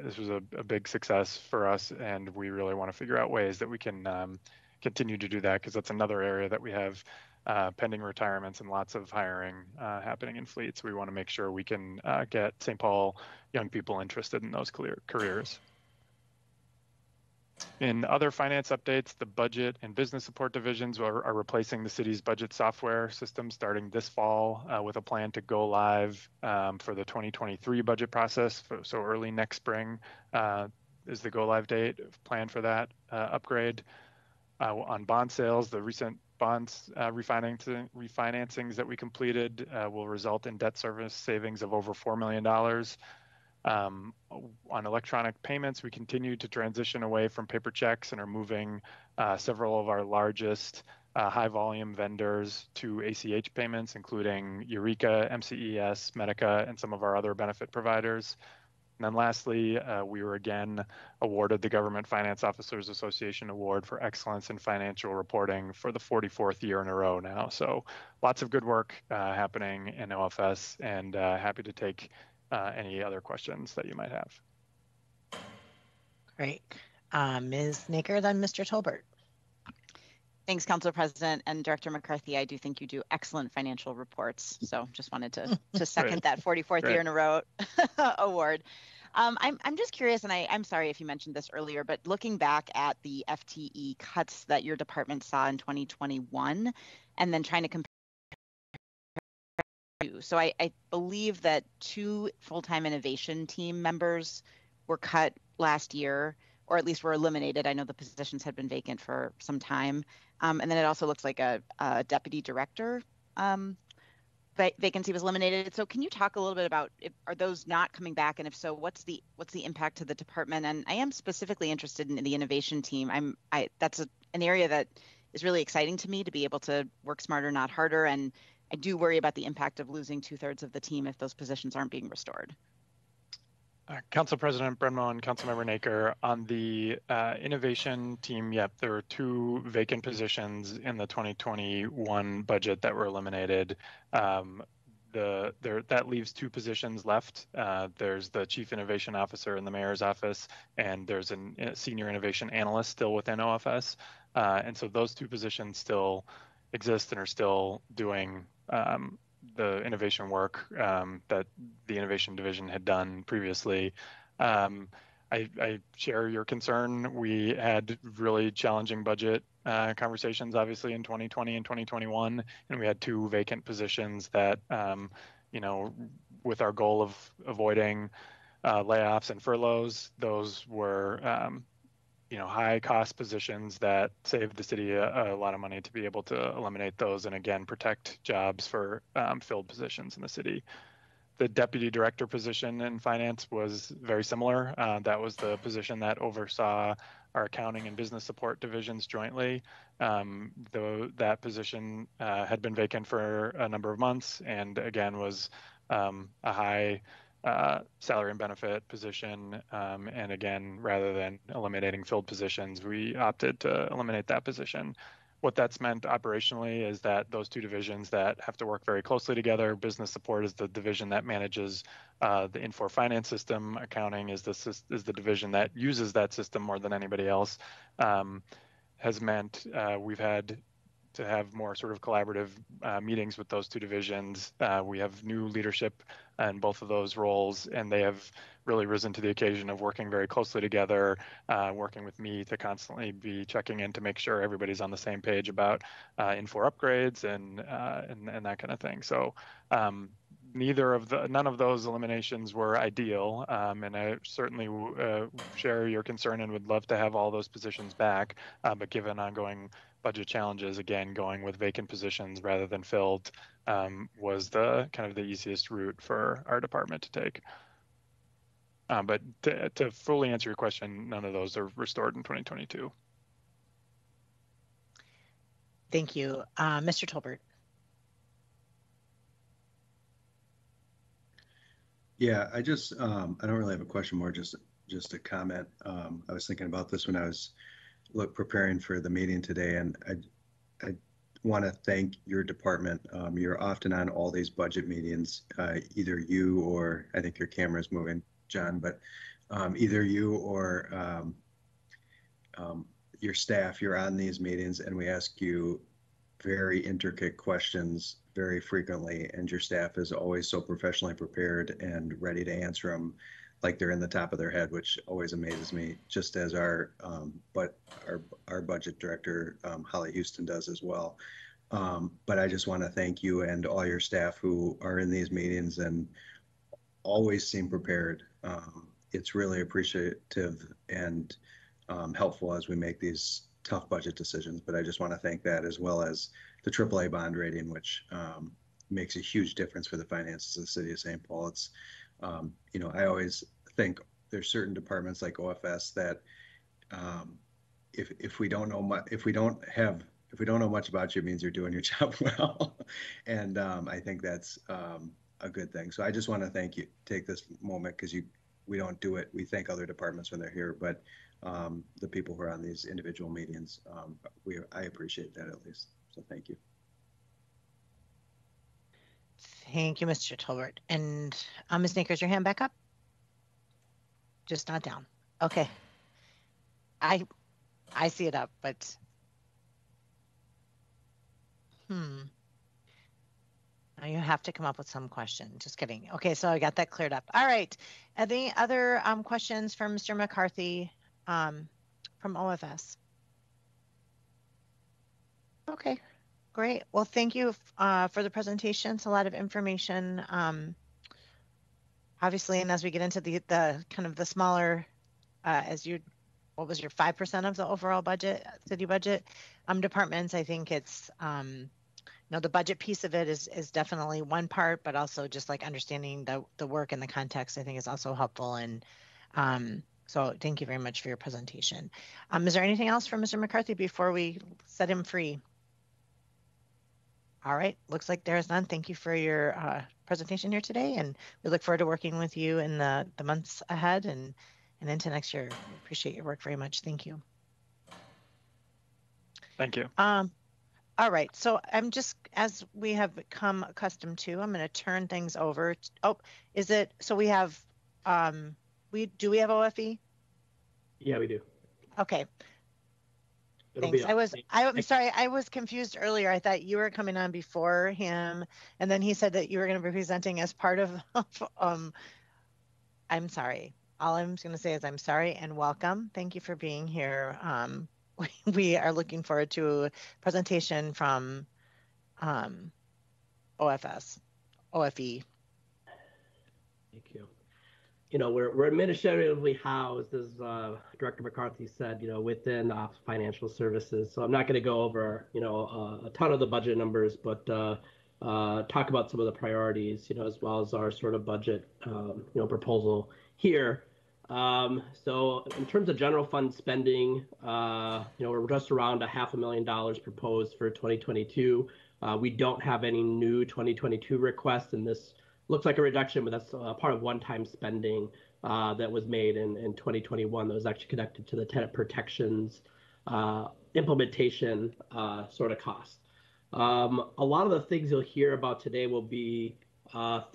This was a big success for us, and we really want to figure out ways that we can continue to do that, because that's another area that we have pending retirements and lots of hiring happening in fleet. So we want to make sure we can get St. Paul young people interested in those careers. In other finance updates, the budget and business support divisions are replacing the city's budget software system starting this fall with a plan to go live for the 2023 budget process. So early next spring is the go live date planned for that upgrade. On bond sales, the recent bonds refinancings that we completed will result in debt service savings of over $4 million. On electronic payments, we continue to transition away from paper checks and are moving several of our largest high volume vendors to ACH payments, including Eureka, MCES, Medica, and some of our other benefit providers. And then lastly, we were again awarded the Government Finance Officers Association Award for Excellence in Financial Reporting for the 44th year in a row now. So lots of good work happening in OFS, and happy to take any other questions that you might have. Great. Ms. Naker, then Mr. Tolbert. Thanks, Council President and Director McCarthy. I do think you do excellent financial reports. So just wanted to second that 44th year in a row award. I'm just curious, and I'm sorry if you mentioned this earlier, but looking back at the FTE cuts that your department saw in 2021, and then trying to compare. So I believe that 2 full-time innovation team members were cut last year, or at least were eliminated. I know the positions had been vacant for some time. And then it also looks like a deputy director vacancy was eliminated. So can you talk a little bit about, are those not coming back? And if so, what's the impact to the department? And I am specifically interested in the innovation team. That's an area that is really exciting to me, to be able to work smarter, not harder. And I do worry about the impact of losing 2/3 of the team if those positions aren't being restored. Council President Brenmo and Councilmember Naker, on the innovation team, yep, there were 2 vacant positions in the 2021 budget that were eliminated. That leaves 2 positions left. There's the Chief Innovation Officer in the Mayor's office, and there's a Senior Innovation Analyst still within OFS. And so those 2 positions still exist and are still doing the innovation work that the innovation division had done previously. I share your concern. We had really challenging budget conversations, obviously, in 2020 and 2021, and we had 2 vacant positions that, with our goal of avoiding layoffs and furloughs, those were high cost positions that saved the city a lot of money to be able to eliminate those and again protect jobs for filled positions in the city. The deputy director position in finance was very similar. That was the position that oversaw our accounting and business support divisions jointly. That position had been vacant for a number of months, and again was a high salary and benefit position. And again, rather than eliminating filled positions, we opted to eliminate that position. What that's meant operationally is that those 2 divisions that have to work very closely together, business support is the division that manages the Infor finance system, accounting is the division that uses that system more than anybody else, has meant we've had to have more sort of collaborative meetings with those 2 divisions. We have new leadership in both of those roles, and they have really risen to the occasion of working very closely together, working with me to constantly be checking in to make sure everybody's on the same page about Infor upgrades and that kind of thing. So none of those eliminations were ideal, and I certainly share your concern and would love to have all those positions back, but given ongoing budget challenges, again, going with vacant positions rather than filled was the kind of the easiest route for our department to take. But to fully answer your question, none of those are restored in 2022. Thank you. Mr. Tolbert. Yeah, I just I don't really have a question, more just a comment. I was thinking about this when I was preparing for the meeting today, and I want to thank your department. You're often on all these budget meetings, either you or I think your camera's moving, John, but either you or your staff, you're on these meetings, and we ask you very intricate questions very frequently, and your staff is always so professionally prepared and ready to answer them like they're in the top of their head, which always amazes me, just as our budget director, Holly Houston, does as well. But I just want to thank you and all your staff who are in these meetings and always seem prepared. It's really appreciative and helpful as we make these tough budget decisions. But I just want to thank that, as well as the AAA bond rating, which makes a huge difference for the finances of the city of St. Paul. It's, I always think there's certain departments like OFS that if we don't know much, if we don't know much about you, it means you're doing your job well. And I think that's a good thing. So I just want to take this moment, because we don't do it. We thank other departments when they're here, but the people who are on these individual meetings, I appreciate that, at least. So thank you. Thank you, Mr. Tolbert. And Ms. Naker, is your hand back up? Just not down. Okay. I see it up, but now you have to come up with some question. Just kidding. Okay, so I got that cleared up. All right. Any other questions from Mr. McCarthy from OFS? Okay, great. Well, thank you for the presentation. It's a lot of information. Obviously, and as we get into the kind of the smaller, what was your 5% of the overall budget, city budget departments? I think it's the budget piece of it is definitely one part, but also just like understanding the work and the context, I think, is also helpful. And so thank you very much for your presentation. Is there anything else from Mr. McCarthy before we set him free? All right, looks like there is none. Thank you for your presentation here today, and we look forward to working with you in the months ahead and into next year. We appreciate your work very much. Thank you. Thank you. All right, so I'm just, as we have become accustomed to, I'm going to turn things over. So we have, do we have OFE? Yeah, we do. Okay. Thanks. I'm sorry, I was confused earlier. I thought you were coming on before him, and then he said that you were going to be presenting as part of, I'm sorry. All I'm going to say is I'm sorry and welcome. Thank you for being here. We are looking forward to a presentation from OFE. Thank you. We're administratively housed, as Director McCarthy said, within Office of Financial Services. So I'm not going to go over, a ton of the budget numbers, but talk about some of the priorities, as well as our sort of budget, proposal here. So in terms of general fund spending, we're just around $500,000 proposed for 2022. We don't have any new 2022 requests, and this looks like a reduction, but that's part of one-time spending that was made in 2021 that was actually connected to the tenant protections implementation sort of cost. A lot of the things you'll hear about today will be roles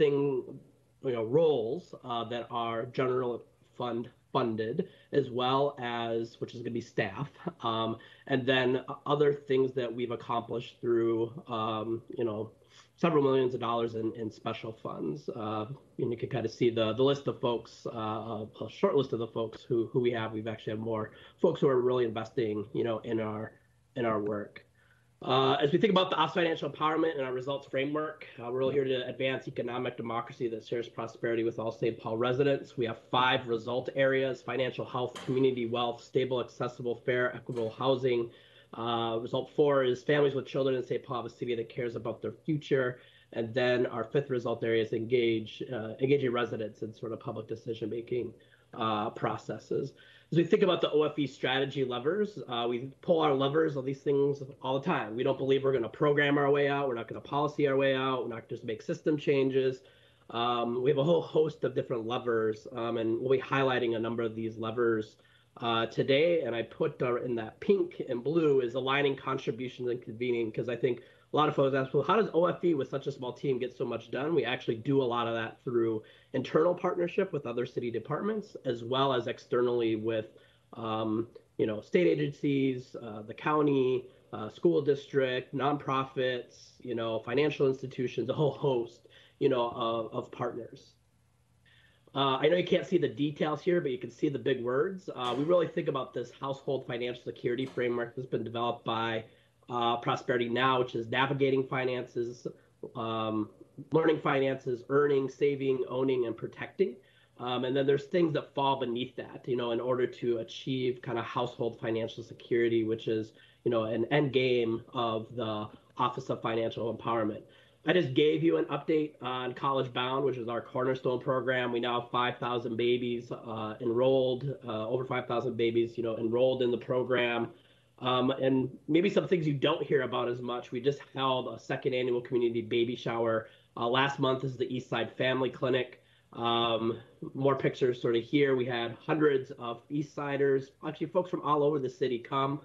that are general fund funded, as well as, which is going to be staff, and then other things that we've accomplished through, several millions of dollars in special funds. You can kind of see the list of folks, a short list of the folks who we have. We've actually had more folks who are really investing, in our work. As we think about the Office of Financial Empowerment and our results framework, we're really here to advance economic democracy that shares prosperity with all St. Paul residents. We have 5 result areas: financial health, community wealth, stable, accessible, fair, equitable housing. Result 4 is families with children in St. Paul have a city that cares about their future. And then our 5th result area is engaging residents in sort of public decision-making processes. As we think about the OFE strategy levers, we pull our levers on these things all the time. We don't believe we're going to program our way out. We're not going to policy our way out. We're not just make system changes. We have a whole host of different levers, and we'll be highlighting a number of these levers today. And I put in that pink and blue is aligning contributions and convening, because I think a lot of folks ask, well, how does OFE with such a small team get so much done? We actually do a lot of that through internal partnership with other city departments, as well as externally with state agencies, the county, school district, nonprofits, financial institutions, a whole host, of partners. I know you can't see the details here, but you can see the big words. We really think about this household financial security framework that's been developed by Prosperity Now, which is navigating finances, learning finances, earning, saving, owning, and protecting. And then there's things that fall beneath that, in order to achieve kind of household financial security, which is, an end game of the Office of Financial Empowerment. I just gave you an update on College Bound, which is our cornerstone program. We now have 5,000 babies enrolled, over 5,000 babies, enrolled in the program. And maybe some things you don't hear about as much. We just held a second annual community baby shower. Last month is the Eastside Family Clinic. More pictures sort of here. We had hundreds of Eastsiders, actually folks from all over the city come.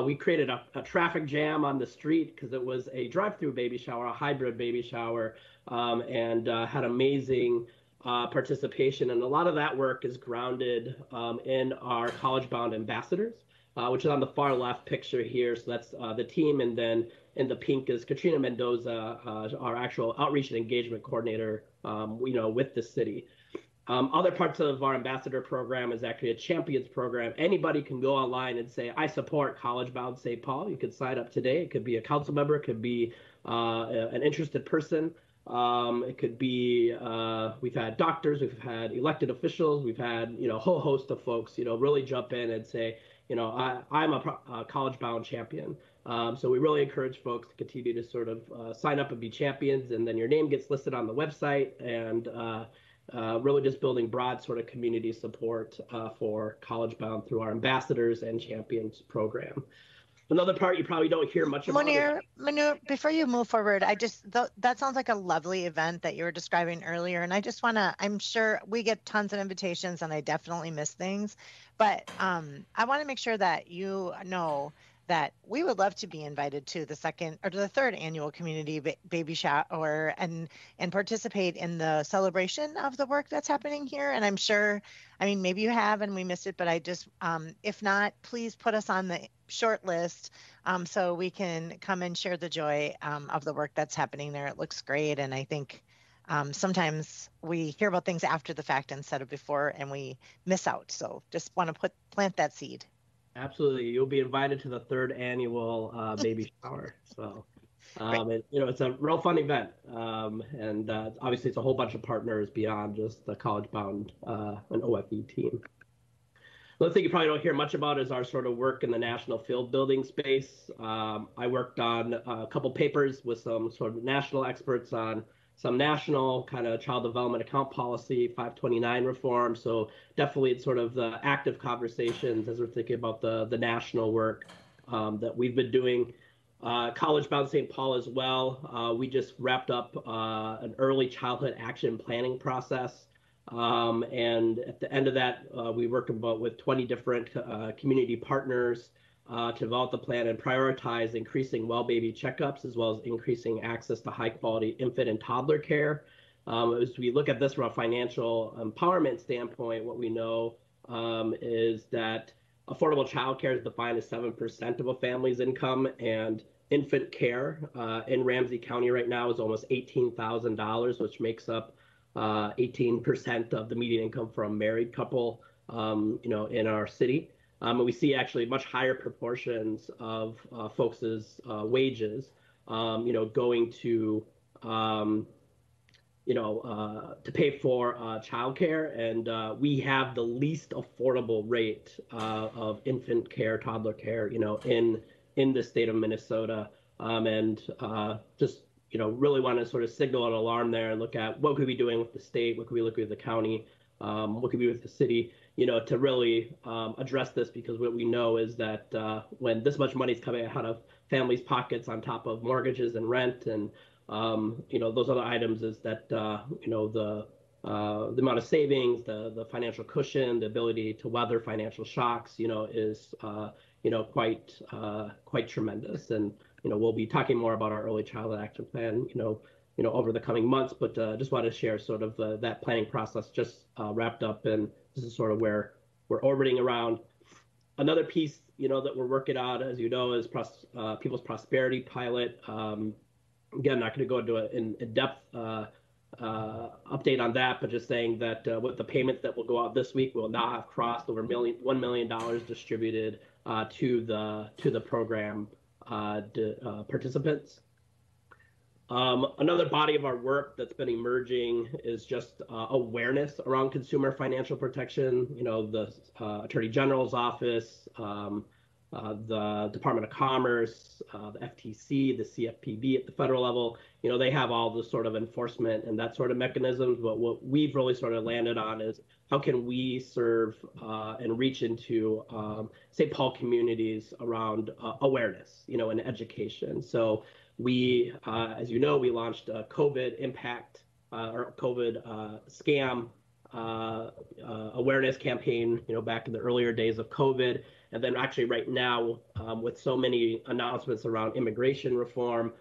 We created a traffic jam on the street because it was a drive-through baby shower, a hybrid baby shower, and had amazing participation. And a lot of that work is grounded in our College Bound ambassadors, which is on the far left picture here. So that's the team. And then in the pink is Katrina Mendoza, our actual outreach and engagement coordinator, with the city. Other parts of our ambassador program is actually a champions program. Anybody can go online and say, I support College Bound St. Paul. You could sign up today. It could be a council member. It could be an interested person. It could be, we've had doctors, we've had elected officials, we've had, a whole host of folks, really jump in and say, I'm a College Bound champion. So we really encourage folks to continue to sort of sign up and be champions, and then your name gets listed on the website, and really just building broad sort of community support for College Bound through our ambassadors and champions program. Another part you probably don't hear much about. Munir, before you move forward, that sounds like a lovely event that you were describing earlier. And I just want to, I'm sure we get tons of invitations and I definitely miss things, but I want to make sure that you know that we would love to be invited to the second or to the third annual community baby shower and participate in the celebration of the work that's happening here. And I'm sure, maybe you have and we missed it, but I just, if not, please put us on the short list so we can come and share the joy of the work that's happening there. It looks great. And I think sometimes we hear about things after the fact instead of before and we miss out. So just want to plant that seed. Absolutely. You'll be invited to the third annual baby shower. So, it's a real fun event. And obviously it's a whole bunch of partners beyond just the College Bound and OFE team. Another thing you probably don't hear much about is our sort of work in the national field building space. I worked on a couple papers with some sort of national experts on some national kind of child development account policy, 529 reform. So definitely it's sort of the active conversations as we're thinking about the national work that we've been doing. College Bound St. Paul as well. We just wrapped up an early childhood action planning process. And at the end of that, we worked with 20 different community partners to develop the plan and prioritize increasing well baby checkups as well as increasing access to high quality infant and toddler care. As we look at this from a financial empowerment standpoint, what we know is that affordable child care is defined as 7% of a family's income, and infant care in Ramsey County right now is almost $18,000, which makes up 18% of the median income for a married couple, in our city. And we see actually much higher proportions of folks' wages, going to pay for childcare, and we have the least affordable rate of infant care, toddler care, in the state of Minnesota, and just really want to sort of signal an alarm there and look at what could we be doing with the state, what could we look with the county, what could we do with the city, to really address this, because what we know is that when this much money is coming out of families' pockets on top of mortgages and rent and those other items is that the amount of savings, the financial cushion, the ability to weather financial shocks, is quite tremendous. And we'll be talking more about our early childhood action plan, over the coming months. But just wanted to share sort of that planning process just wrapped up, and this is sort of where we're orbiting around. Another piece, that we're working on, as you know, is People's Prosperity Pilot. Again, not going to go into an in-depth update on that, but just saying that with the payments that will go out this week, we'll now have crossed over $1 million distributed to the program participants. Another body of our work that's been emerging is just awareness around consumer financial protection. The Attorney General's office, the Department of Commerce, the FTC, the CFPB at the federal level, they have all the sort of enforcement and that sort of mechanisms. But what we've really sort of landed on is how can we serve and reach into St. Paul communities around awareness, and education. So we, as you know, we launched a COVID impact or COVID scam awareness campaign, back in the earlier days of COVID. And then actually right now, with so many announcements around immigration reform,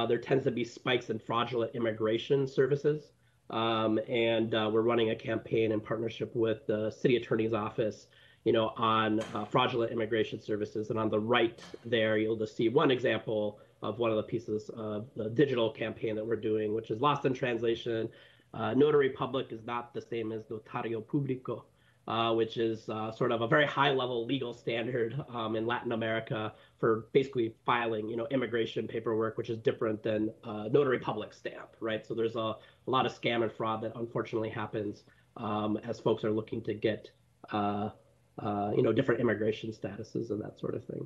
there tends to be spikes in fraudulent immigration services. And we're running a campaign in partnership with the city attorney's office, on fraudulent immigration services. And on the right there, you'll just see one example of one of the pieces of the digital campaign that we're doing, which is lost in translation. Notary public is not the same as notario público, which is sort of a very high-level legal standard in Latin America for basically filing, immigration paperwork, which is different than notary public stamp, right? So there's a lot of scam and fraud that unfortunately happens as folks are looking to get, different immigration statuses and that sort of thing.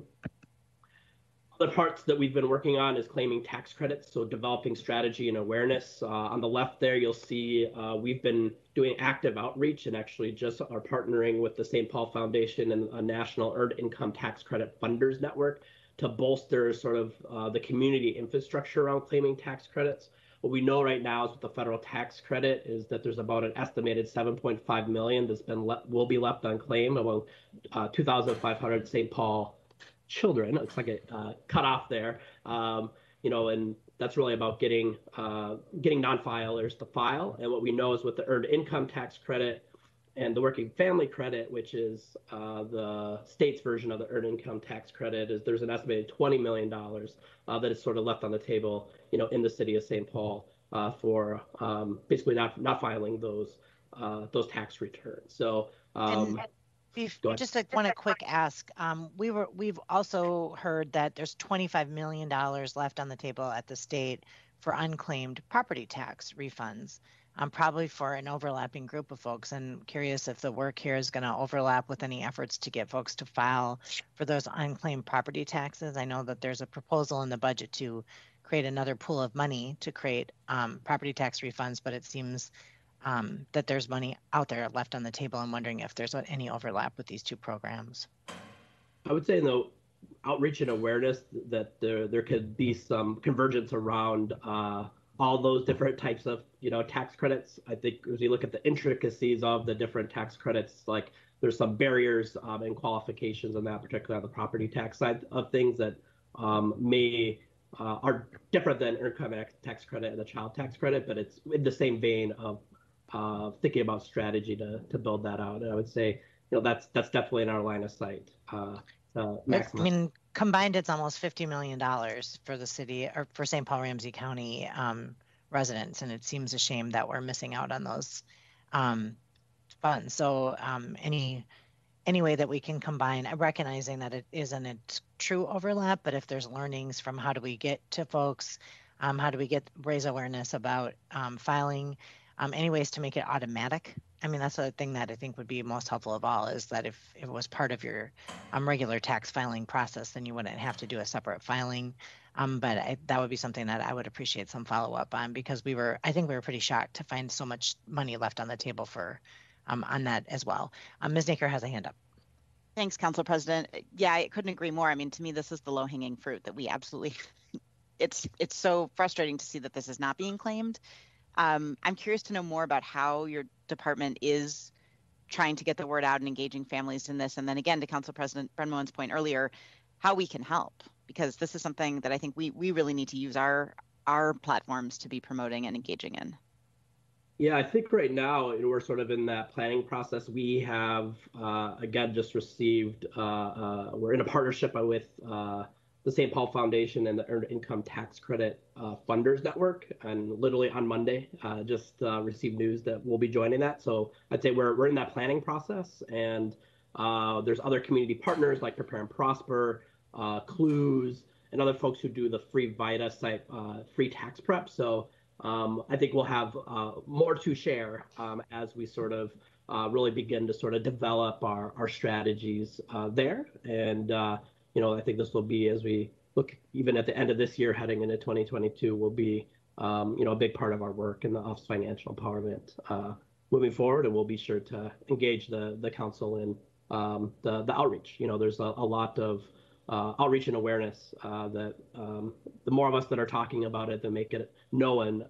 Other parts that we've been working on is claiming tax credits, so developing strategy and awareness. On the left there, you'll see we've been doing active outreach and actually just are partnering with the St. Paul Foundation and a National Earned Income Tax Credit Funders Network to bolster sort of the community infrastructure around claiming tax credits. What we know right now is with the federal tax credit is that there's about an estimated $7.5 million that's will be left unclaimed among 2,500 St. Paul children. It looks like it cut off there, and that's really about getting non-filers to file. And what we know is with the earned income tax credit and the working family credit, which is the state's version of the earned income tax credit, is there's an estimated $20 million that is sort of left on the table, in the city of St. Paul for basically not filing those tax returns. So. Just want a quick ask. We've also heard that there's $25 million left on the table at the state for unclaimed property tax refunds, probably for an overlapping group of folks. And curious if the work here is going to overlap with any efforts to get folks to file for those unclaimed property taxes. I know that there's a proposal in the budget to create another pool of money to create property tax refunds, but it seems that there's money out there left on the table. I'm wondering if there's any overlap with these two programs. I would say in the outreach and awareness that there could be some convergence around all those different types of tax credits. I think as you look at the intricacies of the different tax credits, like there's some barriers and qualifications on that, particularly on the property tax side of things that are different than earned income tax credit and the child tax credit, but it's in the same vein of thinking about strategy to build that out. And I would say, that's definitely in our line of sight. Combined, it's almost $50 million for the city or for St. Paul Ramsey County residents, and it seems a shame that we're missing out on those funds. So any way that we can combine, recognizing that it isn't a true overlap, but if there's learnings from how do we get to folks, how do we raise awareness about filing. Any ways to make it automatic. That's the thing that I think would be most helpful of all, is that if it was part of your regular tax filing process, then you wouldn't have to do a separate filing. But that would be something that I would appreciate some follow-up on, because I think we were pretty shocked to find so much money left on the table for on that as well. Ms. Naker has a hand up. Thanks, Council President. Yeah, I couldn't agree more. To me, this is the low-hanging fruit that we absolutely it's so frustrating to see that this is not being claimed. I'm curious to know more about how your department is trying to get the word out and engaging families in this. And then again, to Council President Brenmoen's point earlier, how we can help, because this is something that I think we really need to use our platforms to be promoting and engaging in. Yeah, I think right now we're sort of in that planning process. We have, again, just received, we're in a partnership with the St. Paul Foundation and the Earned Income Tax Credit Funders Network. And literally on Monday, just received news that we'll be joining that. So I'd say we're in that planning process. And there's other community partners like Prepare and Prosper, Clues, and other folks who do the free VITA site, free tax prep. So I think we'll have more to share as we sort of really begin to sort of develop our strategies there. And, I think this will be, as we look even at the end of this year, heading into 2022, will be, a big part of our work in the Office of Financial Empowerment moving forward. And we'll be sure to engage the council in the outreach. There's a lot of outreach and awareness that the more of us that are talking about it, that make it known,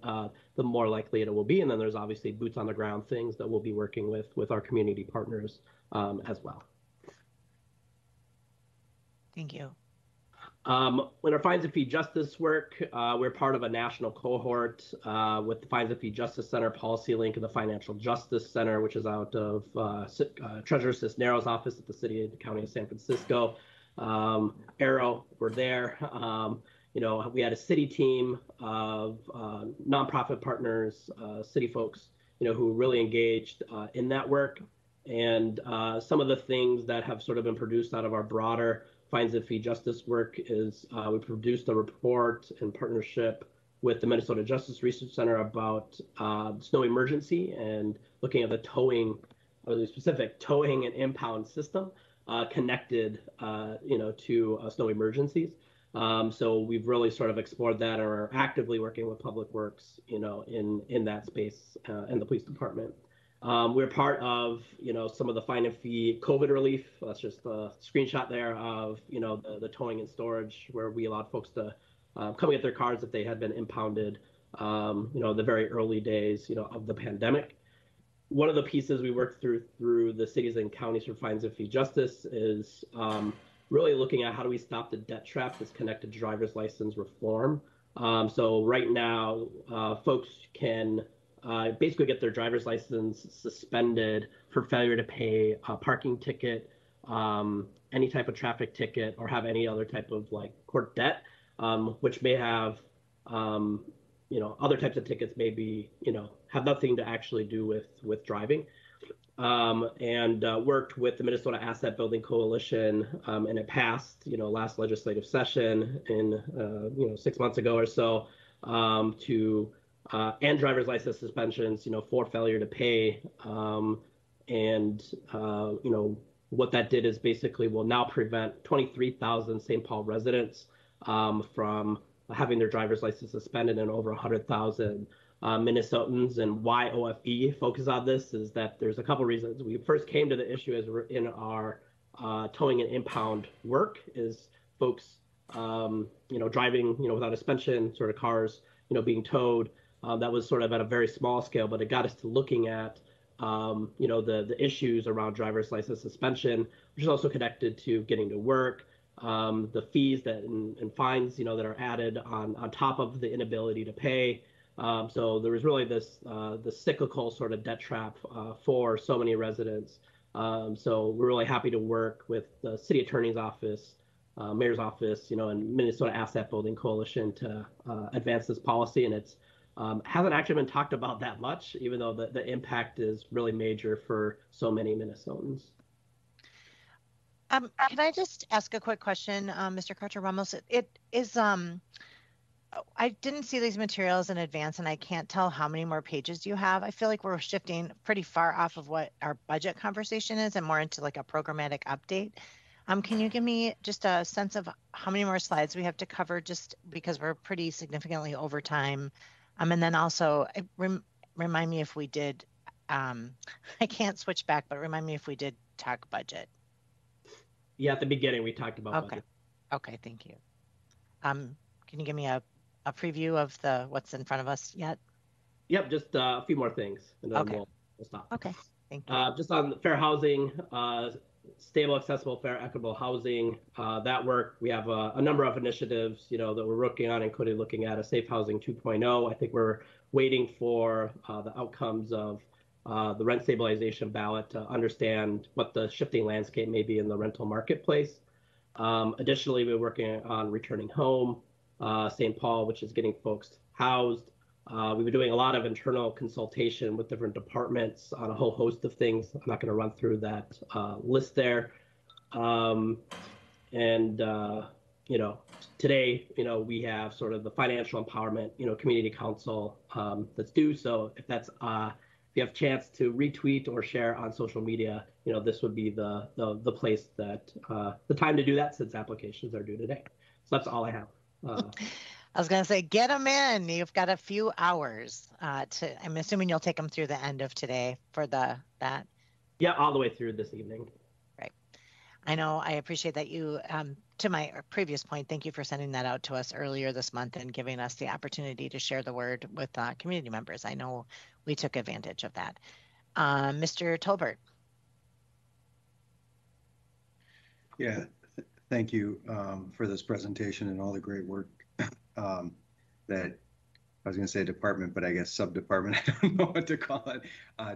the more likely it will be. And then there's obviously boots on the ground things that we'll be working with our community partners as well. Thank you. When our Fines and Fee Justice work, we're part of a national cohort with the Fines and Fee Justice Center, Policy Link, and the Financial Justice Center, which is out of Treasurer Cisneros' office at the City and County of San Francisco. Arrow, we're there. We had a city team of nonprofit partners, city folks, who really engaged in that work. And some of the things that have sort of been produced out of our broader Fines and Fee Justice work is we produced a report in partnership with the Minnesota Justice Research Center about snow emergency and looking at the towing, or the specific towing and impound system connected, to snow emergencies. So we've really sort of explored that, or are actively working with Public Works, in that space and the police department. We're part of, some of the fine and fee COVID relief. That's just a screenshot there of, the towing and storage, where we allowed folks to come get their cars if they had been impounded, the very early days, of the pandemic. One of the pieces we worked through the cities and counties for Fines and Fee Justice is really looking at how do we stop the debt trap that's connected to driver's license reform. So right now, folks can basically get their driver's license suspended for failure to pay a parking ticket, any type of traffic ticket, or have any other type of court debt, which may have, other types of tickets may be, have nothing to actually do with driving. And worked with the Minnesota Asset Building Coalition, and it passed, last legislative session in, 6 months ago or so, to and driver's license suspensions, for failure to pay. What that did is basically will now prevent 23,000 St. Paul residents from having their driver's license suspended, and over 100,000 Minnesotans. And why OFE focus on this is that there's a couple reasons. We first came to the issue as we're in our towing and impound work, is folks, driving, without a suspension, sort of cars, being towed. That was sort of at a very small scale, but it got us to looking at, the issues around driver's license suspension, which is also connected to getting to work, the fees and fines, that are added on top of the inability to pay. So there was really this the cyclical sort of debt trap for so many residents. So we're really happy to work with the city attorney's office, mayor's office, and Minnesota Asset Building Coalition to advance this policy. And it's hasn't actually been talked about that much, even though the impact is really major for so many Minnesotans. Can I just ask a quick question, Mr. Crutcher-Ramos? It is, I didn't see these materials in advance, and I can't tell how many more pages you have. I feel like we're shifting pretty far off of what our budget conversation is and more into like a programmatic update. Can you give me just a sense of how many more slides we have to cover, just because we're pretty significantly over time? And then also remind me if we did, I can't switch back, but remind me if we did talk budget. Yeah, at the beginning we talked about budget. Okay, thank you. Can you give me a a preview of what's in front of us yet? Yep, just a few more things, and then Okay. we'll stop. Okay, thank you. Just on fair housing, stable, accessible, fair, equitable housing, that work, we have a number of initiatives, that we're working on, including looking at a safe housing 2.0. I think we're waiting for the outcomes of the rent stabilization ballot to understand what the shifting landscape may be in the rental marketplace. Additionally, we're working on returning home, St. Paul, which is getting folks housed. We've been doing a lot of internal consultation with different departments on a whole host of things. I'm not going to run through that list there. Today, we have sort of the financial empowerment, community council that's due. So if you have a chance to retweet or share on social media, this would be the place that the time to do that, since applications are due today. So that's all I have. I was going to say, get them in. You've got a few hours I'm assuming you'll take them through the end of today for that. Yeah, all the way through this evening. Right. I know. I appreciate that you, to my previous point, thank you for sending that out to us earlier this month and giving us the opportunity to share the word with community members. I know we took advantage of that. Mr. Tolbert. Yeah, thank you for this presentation and all the great work that I was going to say department, but I guess sub-department, I don't know what to call it,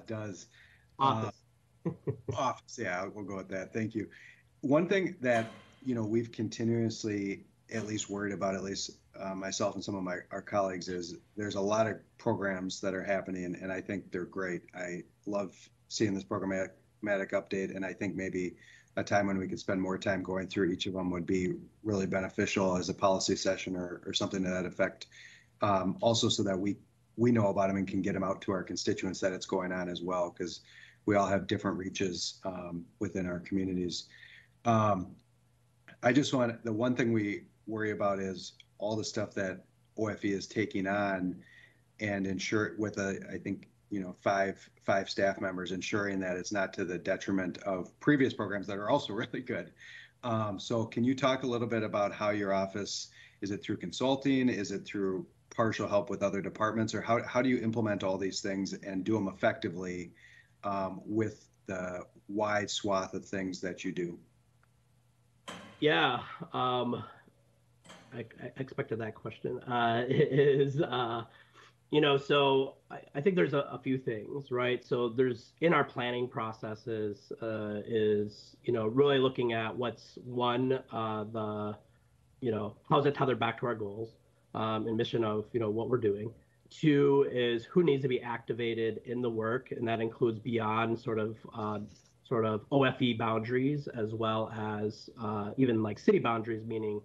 does. Office. Office, yeah, we'll go with that. Thank you. One thing that, we've continuously at least worried about, at least myself and some of our colleagues, is there's a lot of programs that are happening, and I think they're great. I love seeing this programmatic update, and I think maybe a time when we could spend more time going through each of them would be really beneficial as a policy session or something to that effect. Also, so that we know about them and can get them out to our constituents that it's going on as well, because we all have different reaches within our communities. The one thing we worry about is all the stuff that OFE is taking on and ensure with I think, five staff members, ensuring that it's not to the detriment of previous programs that are also really good. So can you talk a little bit about how your office, is it through consulting? Is it through partial help with other departments? Or how do you implement all these things and do them effectively with the wide swath of things that you do? Yeah, I expected that question. So I think there's a few things, right? So there's, in our planning processes, really looking at what's one, how's it tethered back to our goals and mission of, what we're doing. Two is who needs to be activated in the work, and that includes beyond sort of OFE boundaries, as well as even like city boundaries, meaning,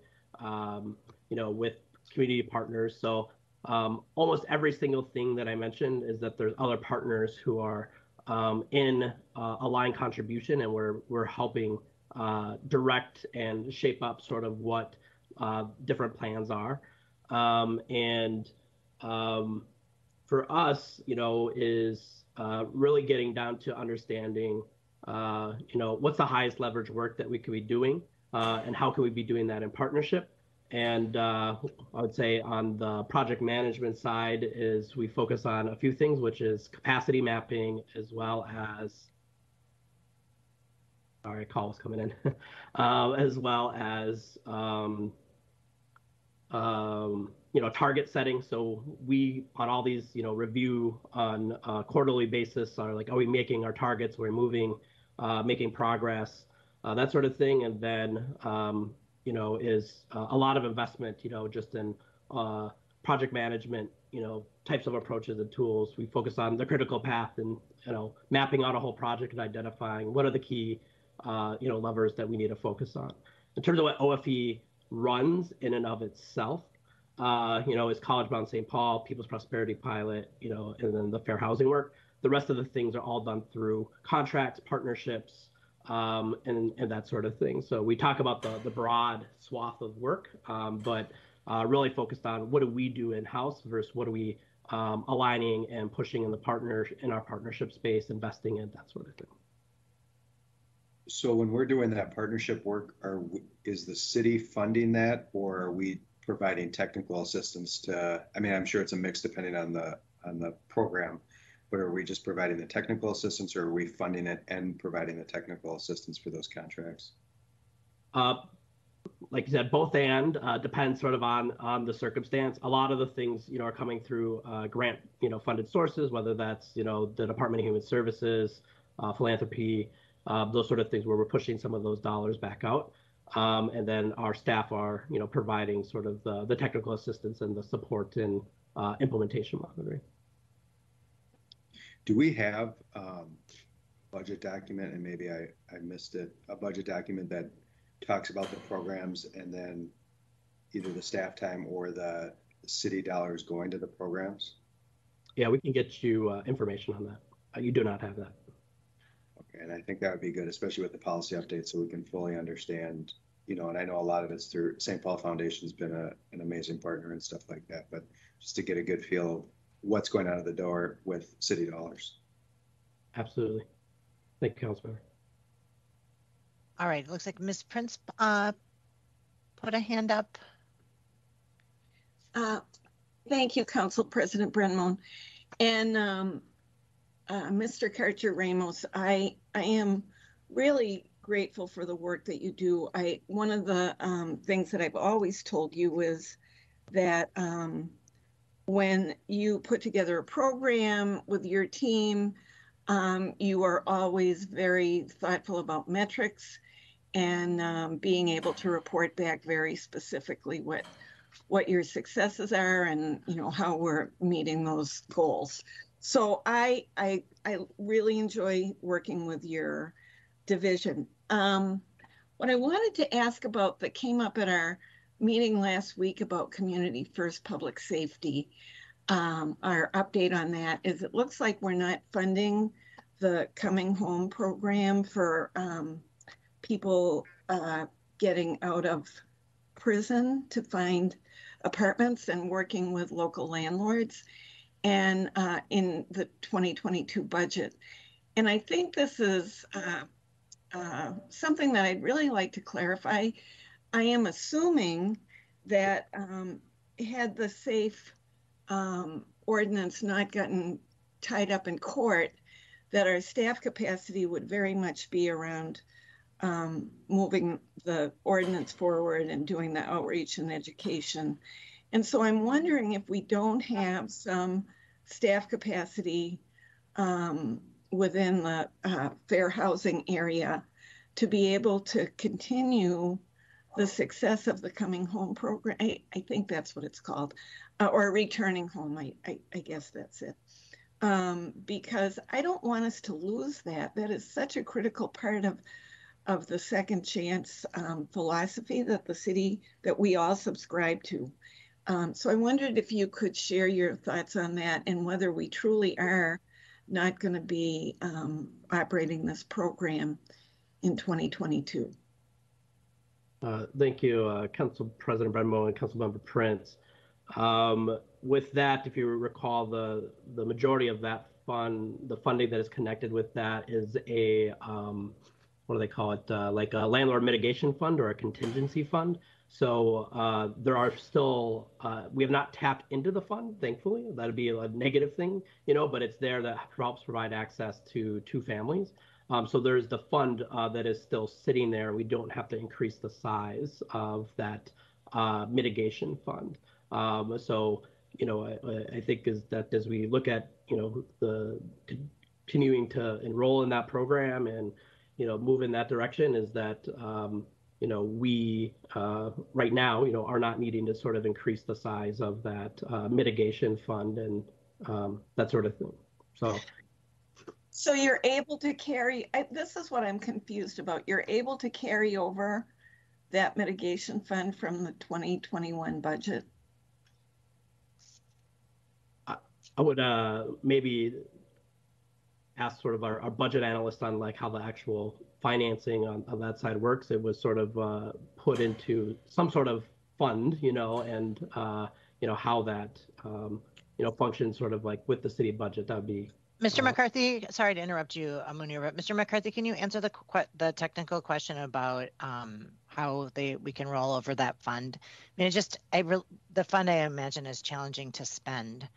with community partners. So almost every single thing that I mentioned is that there's other partners who are in aligned contribution, and we're helping direct and shape up sort of what different plans are. For us, is really getting down to understanding, what's the highest leverage work that we could be doing, and how can we be doing that in partnership. And I would say on the project management side is we focus on a few things, which is capacity mapping, as well as, sorry, call was coming in, as well as, target setting. So we, on all these, review on a quarterly basis, are like, are we making our targets? We're moving, making progress, that sort of thing. And then, is a lot of investment, just in project management, types of approaches and tools. We focus on the critical path and, mapping out a whole project and identifying what are the key, levers that we need to focus on. In terms of what OFE runs in and of itself, is College Bound St. Paul, People's Prosperity Pilot, and then the fair housing work. The rest of the things are all done through contracts, partnerships, and that sort of thing. So we talk about the broad swath of work, but really focused on what do we do in-house versus what are we aligning and pushing in our partnership space, investing in, that sort of thing. So when we're doing that partnership work, is the city funding that, or are we providing technical assistance to, I mean, I'm sure it's a mix depending on the program, but are we just providing the technical assistance, or are we funding it and providing the technical assistance for those contracts? Like you said, both and depends sort of on the circumstance. A lot of the things, are coming through grant, funded sources, whether that's, the Department of Human Services, philanthropy, those sort of things where we're pushing some of those dollars back out. And then our staff are, providing sort of the technical assistance and the support in implementation monitoring. Do we have budget document, and maybe I missed it, a budget document that talks about the programs and then either the staff time or the city dollars going to the programs? Yeah, we can get you information on that. You do not have that. Okay, and I think that would be good, especially with the policy update, so we can fully understand, and I know a lot of it's through St. Paul Foundation's been an amazing partner and stuff like that, but just to get a good feel of what's going out of the door with city dollars. Absolutely. Thank you, Councilmember. All right, it looks like Ms. Prince put a hand up. Thank you, Council President Brenmon. And Mr. Carter-Ramos, I am really grateful for the work that you do. One of the things that I've always told you is that when you put together a program with your team, you are always very thoughtful about metrics and being able to report back very specifically what your successes are and how we're meeting those goals. So I really enjoy working with your division. What I wanted to ask about that came up at our meeting last week about Community First Public Safety, our update on that is it looks like we're not funding the Coming Home program for people getting out of prison to find apartments and working with local landlords, and in the 2022 budget. And I think this is something that I'd really like to clarify. I am assuming that had the SAFE ordinance not gotten tied up in court, that our staff capacity would very much be around moving the ordinance forward and doing the outreach and education. And so I'm wondering if we don't have some staff capacity within the fair housing area to be able to continue the success of the Coming Home program. I think that's what it's called, or returning home. I guess that's it. Because I don't want us to lose that. That is such a critical part of the second chance philosophy that the city, that we all subscribe to. So I wondered if you could share your thoughts on that and whether we truly are not going to be operating this program in 2022. Thank you, Council President Brenmo and Councilmember Prince. With that, if you recall, the majority of that fund, the funding that is connected with that is a, what do they call it, like a landlord mitigation fund or a contingency fund. So there are still, we have not tapped into the fund, thankfully. That'd be a negative thing, but it's there that helps provide access to two families. So there's the fund that is still sitting there. We don't have to increase the size of that mitigation fund. So, I think is that as we look at, the continuing to enroll in that program and, move in that direction is that, we right now, are not needing to sort of increase the size of that mitigation fund and that sort of thing. So you're able to carry, this is what I'm confused about. You're able to carry over that mitigation fund from the 2021 budget? I would maybe ask sort of our budget analyst on like how the actual financing on that side works. It was sort of put into some sort of fund, and how that functions sort of like with the city budget. That would be. Mr. McCarthy, sorry to interrupt you, Munir, but Mr. McCarthy, can you answer the technical question about how we can roll over that fund. I mean, the fund I imagine is challenging to spend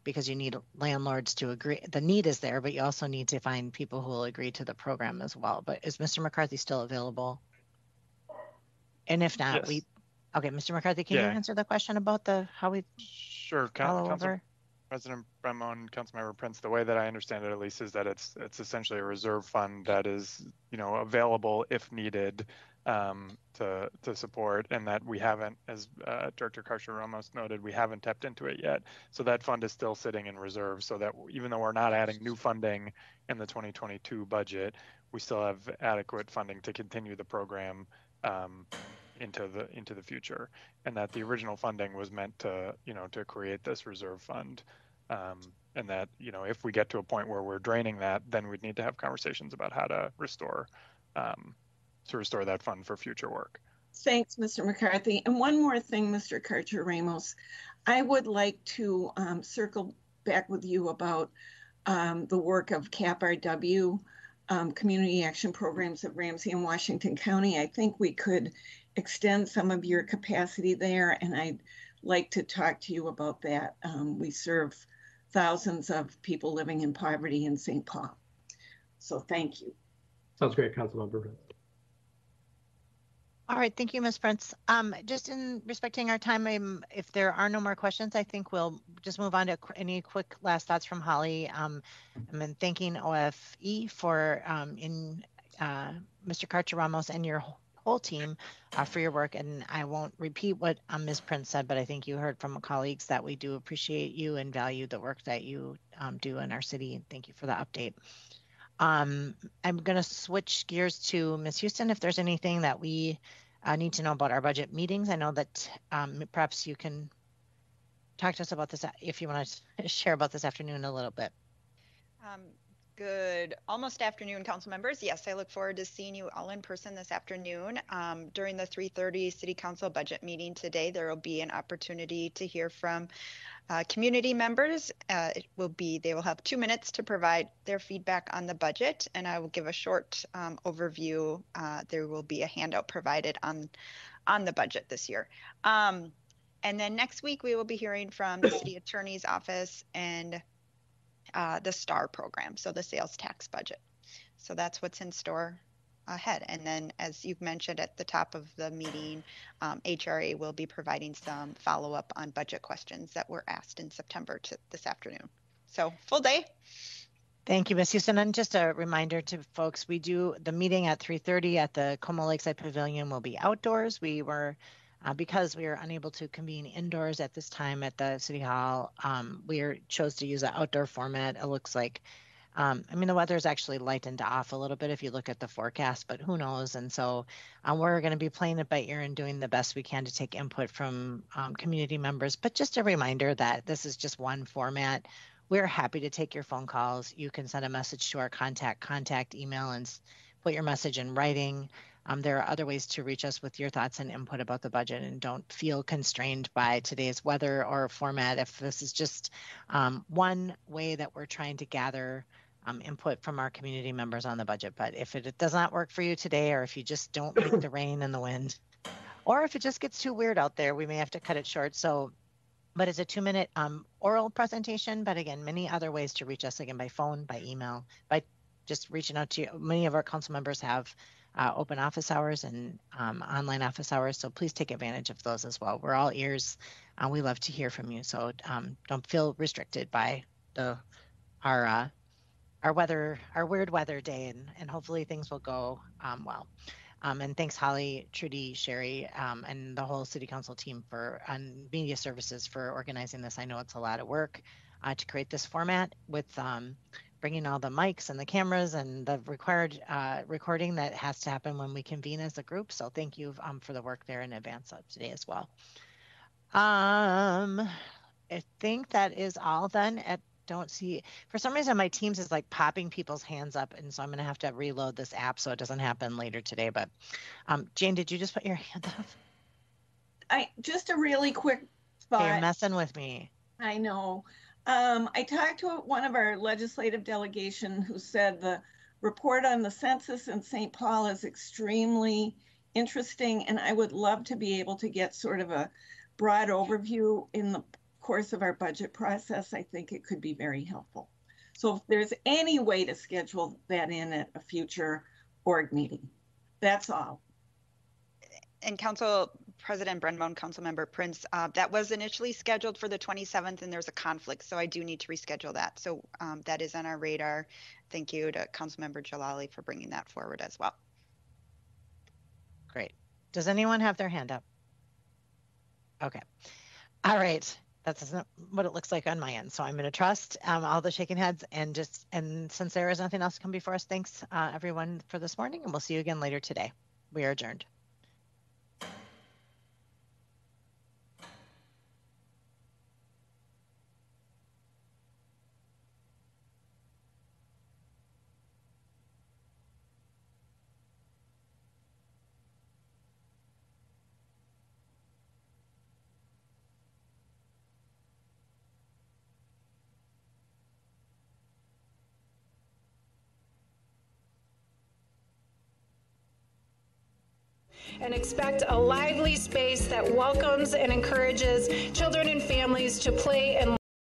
because you need landlords to agree. The need is there, but you also need to find people who will agree to the program as well. But is Mr. McCarthy still available? And if not, Yes. Okay, Mr. McCarthy, can you answer the question about how we Sure, follow over? President Bremon, Councilmember Prince, the way that I understand it at least is that it's essentially a reserve fund that is, available if needed to support, and that we haven't, as Director Karcher-Ramos noted, we haven't tapped into it yet. So that fund is still sitting in reserve, so that even though we're not adding new funding in the 2022 budget, we still have adequate funding to continue the program into the future, and that the original funding was meant to to create this reserve fund, and that if we get to a point where we're draining that, then we'd need to have conversations about how to restore that fund for future work. Thanks, Mr. McCarthy. And one more thing, Mr. Karcher-Ramos, I would like to circle back with you about the work of CAPRW, Community Action Programs of Ramsey and Washington County. I think we could extend some of your capacity there, and I'd like to talk to you about that. We serve thousands of people living in poverty in St. Paul. So thank you. Sounds great, Councilmember Prince. All right, thank you, Ms. Prince. Just in respecting our time, if there are no more questions, I think we'll just move on to any quick last thoughts from Holly. I'm thanking OFE for Mr. Karcher-Ramos and your whole team for your work. And I won't repeat what Ms. Prince said, but I think you heard from colleagues that we do appreciate you and value the work that you do in our city. Thank you for the update. I'm going to switch gears to Ms. Houston. If there's anything that we need to know about our budget meetings, I know that perhaps you can talk to us about this if you want to share about this afternoon a little bit. Good almost afternoon, council members. Yes, I look forward to seeing you all in person this afternoon. During the 3:30 City Council budget meeting today, there will be an opportunity to hear from community members. They will have 2 minutes to provide their feedback on the budget, and I will give a short overview. There will be a handout provided on the budget this year. And then next week, we will be hearing from the city attorney's office and the STAR program, so the sales tax budget. So that's what's in store ahead. And then, as you've mentioned at the top of the meeting, HRA will be providing some follow-up on budget questions that were asked in September this afternoon. So full day. Thank you, Ms. Houston. And just a reminder to folks, we do the meeting at 3:30 at the Como Lakeside Pavilion will be outdoors. We were because we are unable to convene indoors at this time at the City Hall, we chose to use an outdoor format. It looks like, the weather is actually lightened off a little bit if you look at the forecast, but who knows? And so we're going to be playing it by ear and doing the best we can to take input from community members. But just a reminder that this is just one format. We're happy to take your phone calls. You can send a message to our contact email and put your message in writing. There are other ways to reach us with your thoughts and input about the budget, and don't feel constrained by today's weather or format. If this is just one way that we're trying to gather input from our community members on the budget. But if it does not work for you today, or if you just don't like the rain and the wind, or if it just gets too weird out there, we may have to cut it short. But it's a 2-minute oral presentation. But again, many other ways to reach us, again, by phone, by email, by just reaching out to you. Many of our council members have open office hours and online office hours, so please take advantage of those as well. We're all ears. We love to hear from you, so don't feel restricted by our weird weather day, and hopefully things will go well. And thanks, Holly, Trudy, Sherry, and the whole City Council team and Media Services for organizing this. I know it's a lot of work to create this format with bringing all the mics and the cameras and the required recording that has to happen when we convene as a group. So thank you for the work there in advance of today as well. I think that is all then. Don't see, for some reason my Teams is like popping people's hands up, and so I'm going to have to reload this app so it doesn't happen later today. But Jane, did you just put your hand up? Just a really quick thought. You're messing with me. I know. I talked to one of our legislative delegation who said the report on the census in St. Paul is extremely interesting, and I would love to be able to get sort of a broad overview in the course of our budget process. I think it could be very helpful. So if there's any way to schedule that in at a future org meeting, that's all. And Council President Brendmoen, Councilmember Prince, that was initially scheduled for the 27th, and there's a conflict, so I do need to reschedule that. So that is on our radar. Thank you to Councilmember Jalali for bringing that forward as well. Great. Does anyone have their hand up? Okay. All right. That's what it looks like on my end. So I'm going to trust all the shaking heads and since there is nothing else to come before us, thanks everyone for this morning, and we'll see you again later today. We are adjourned. And expect a lively space that welcomes and encourages children and families to play and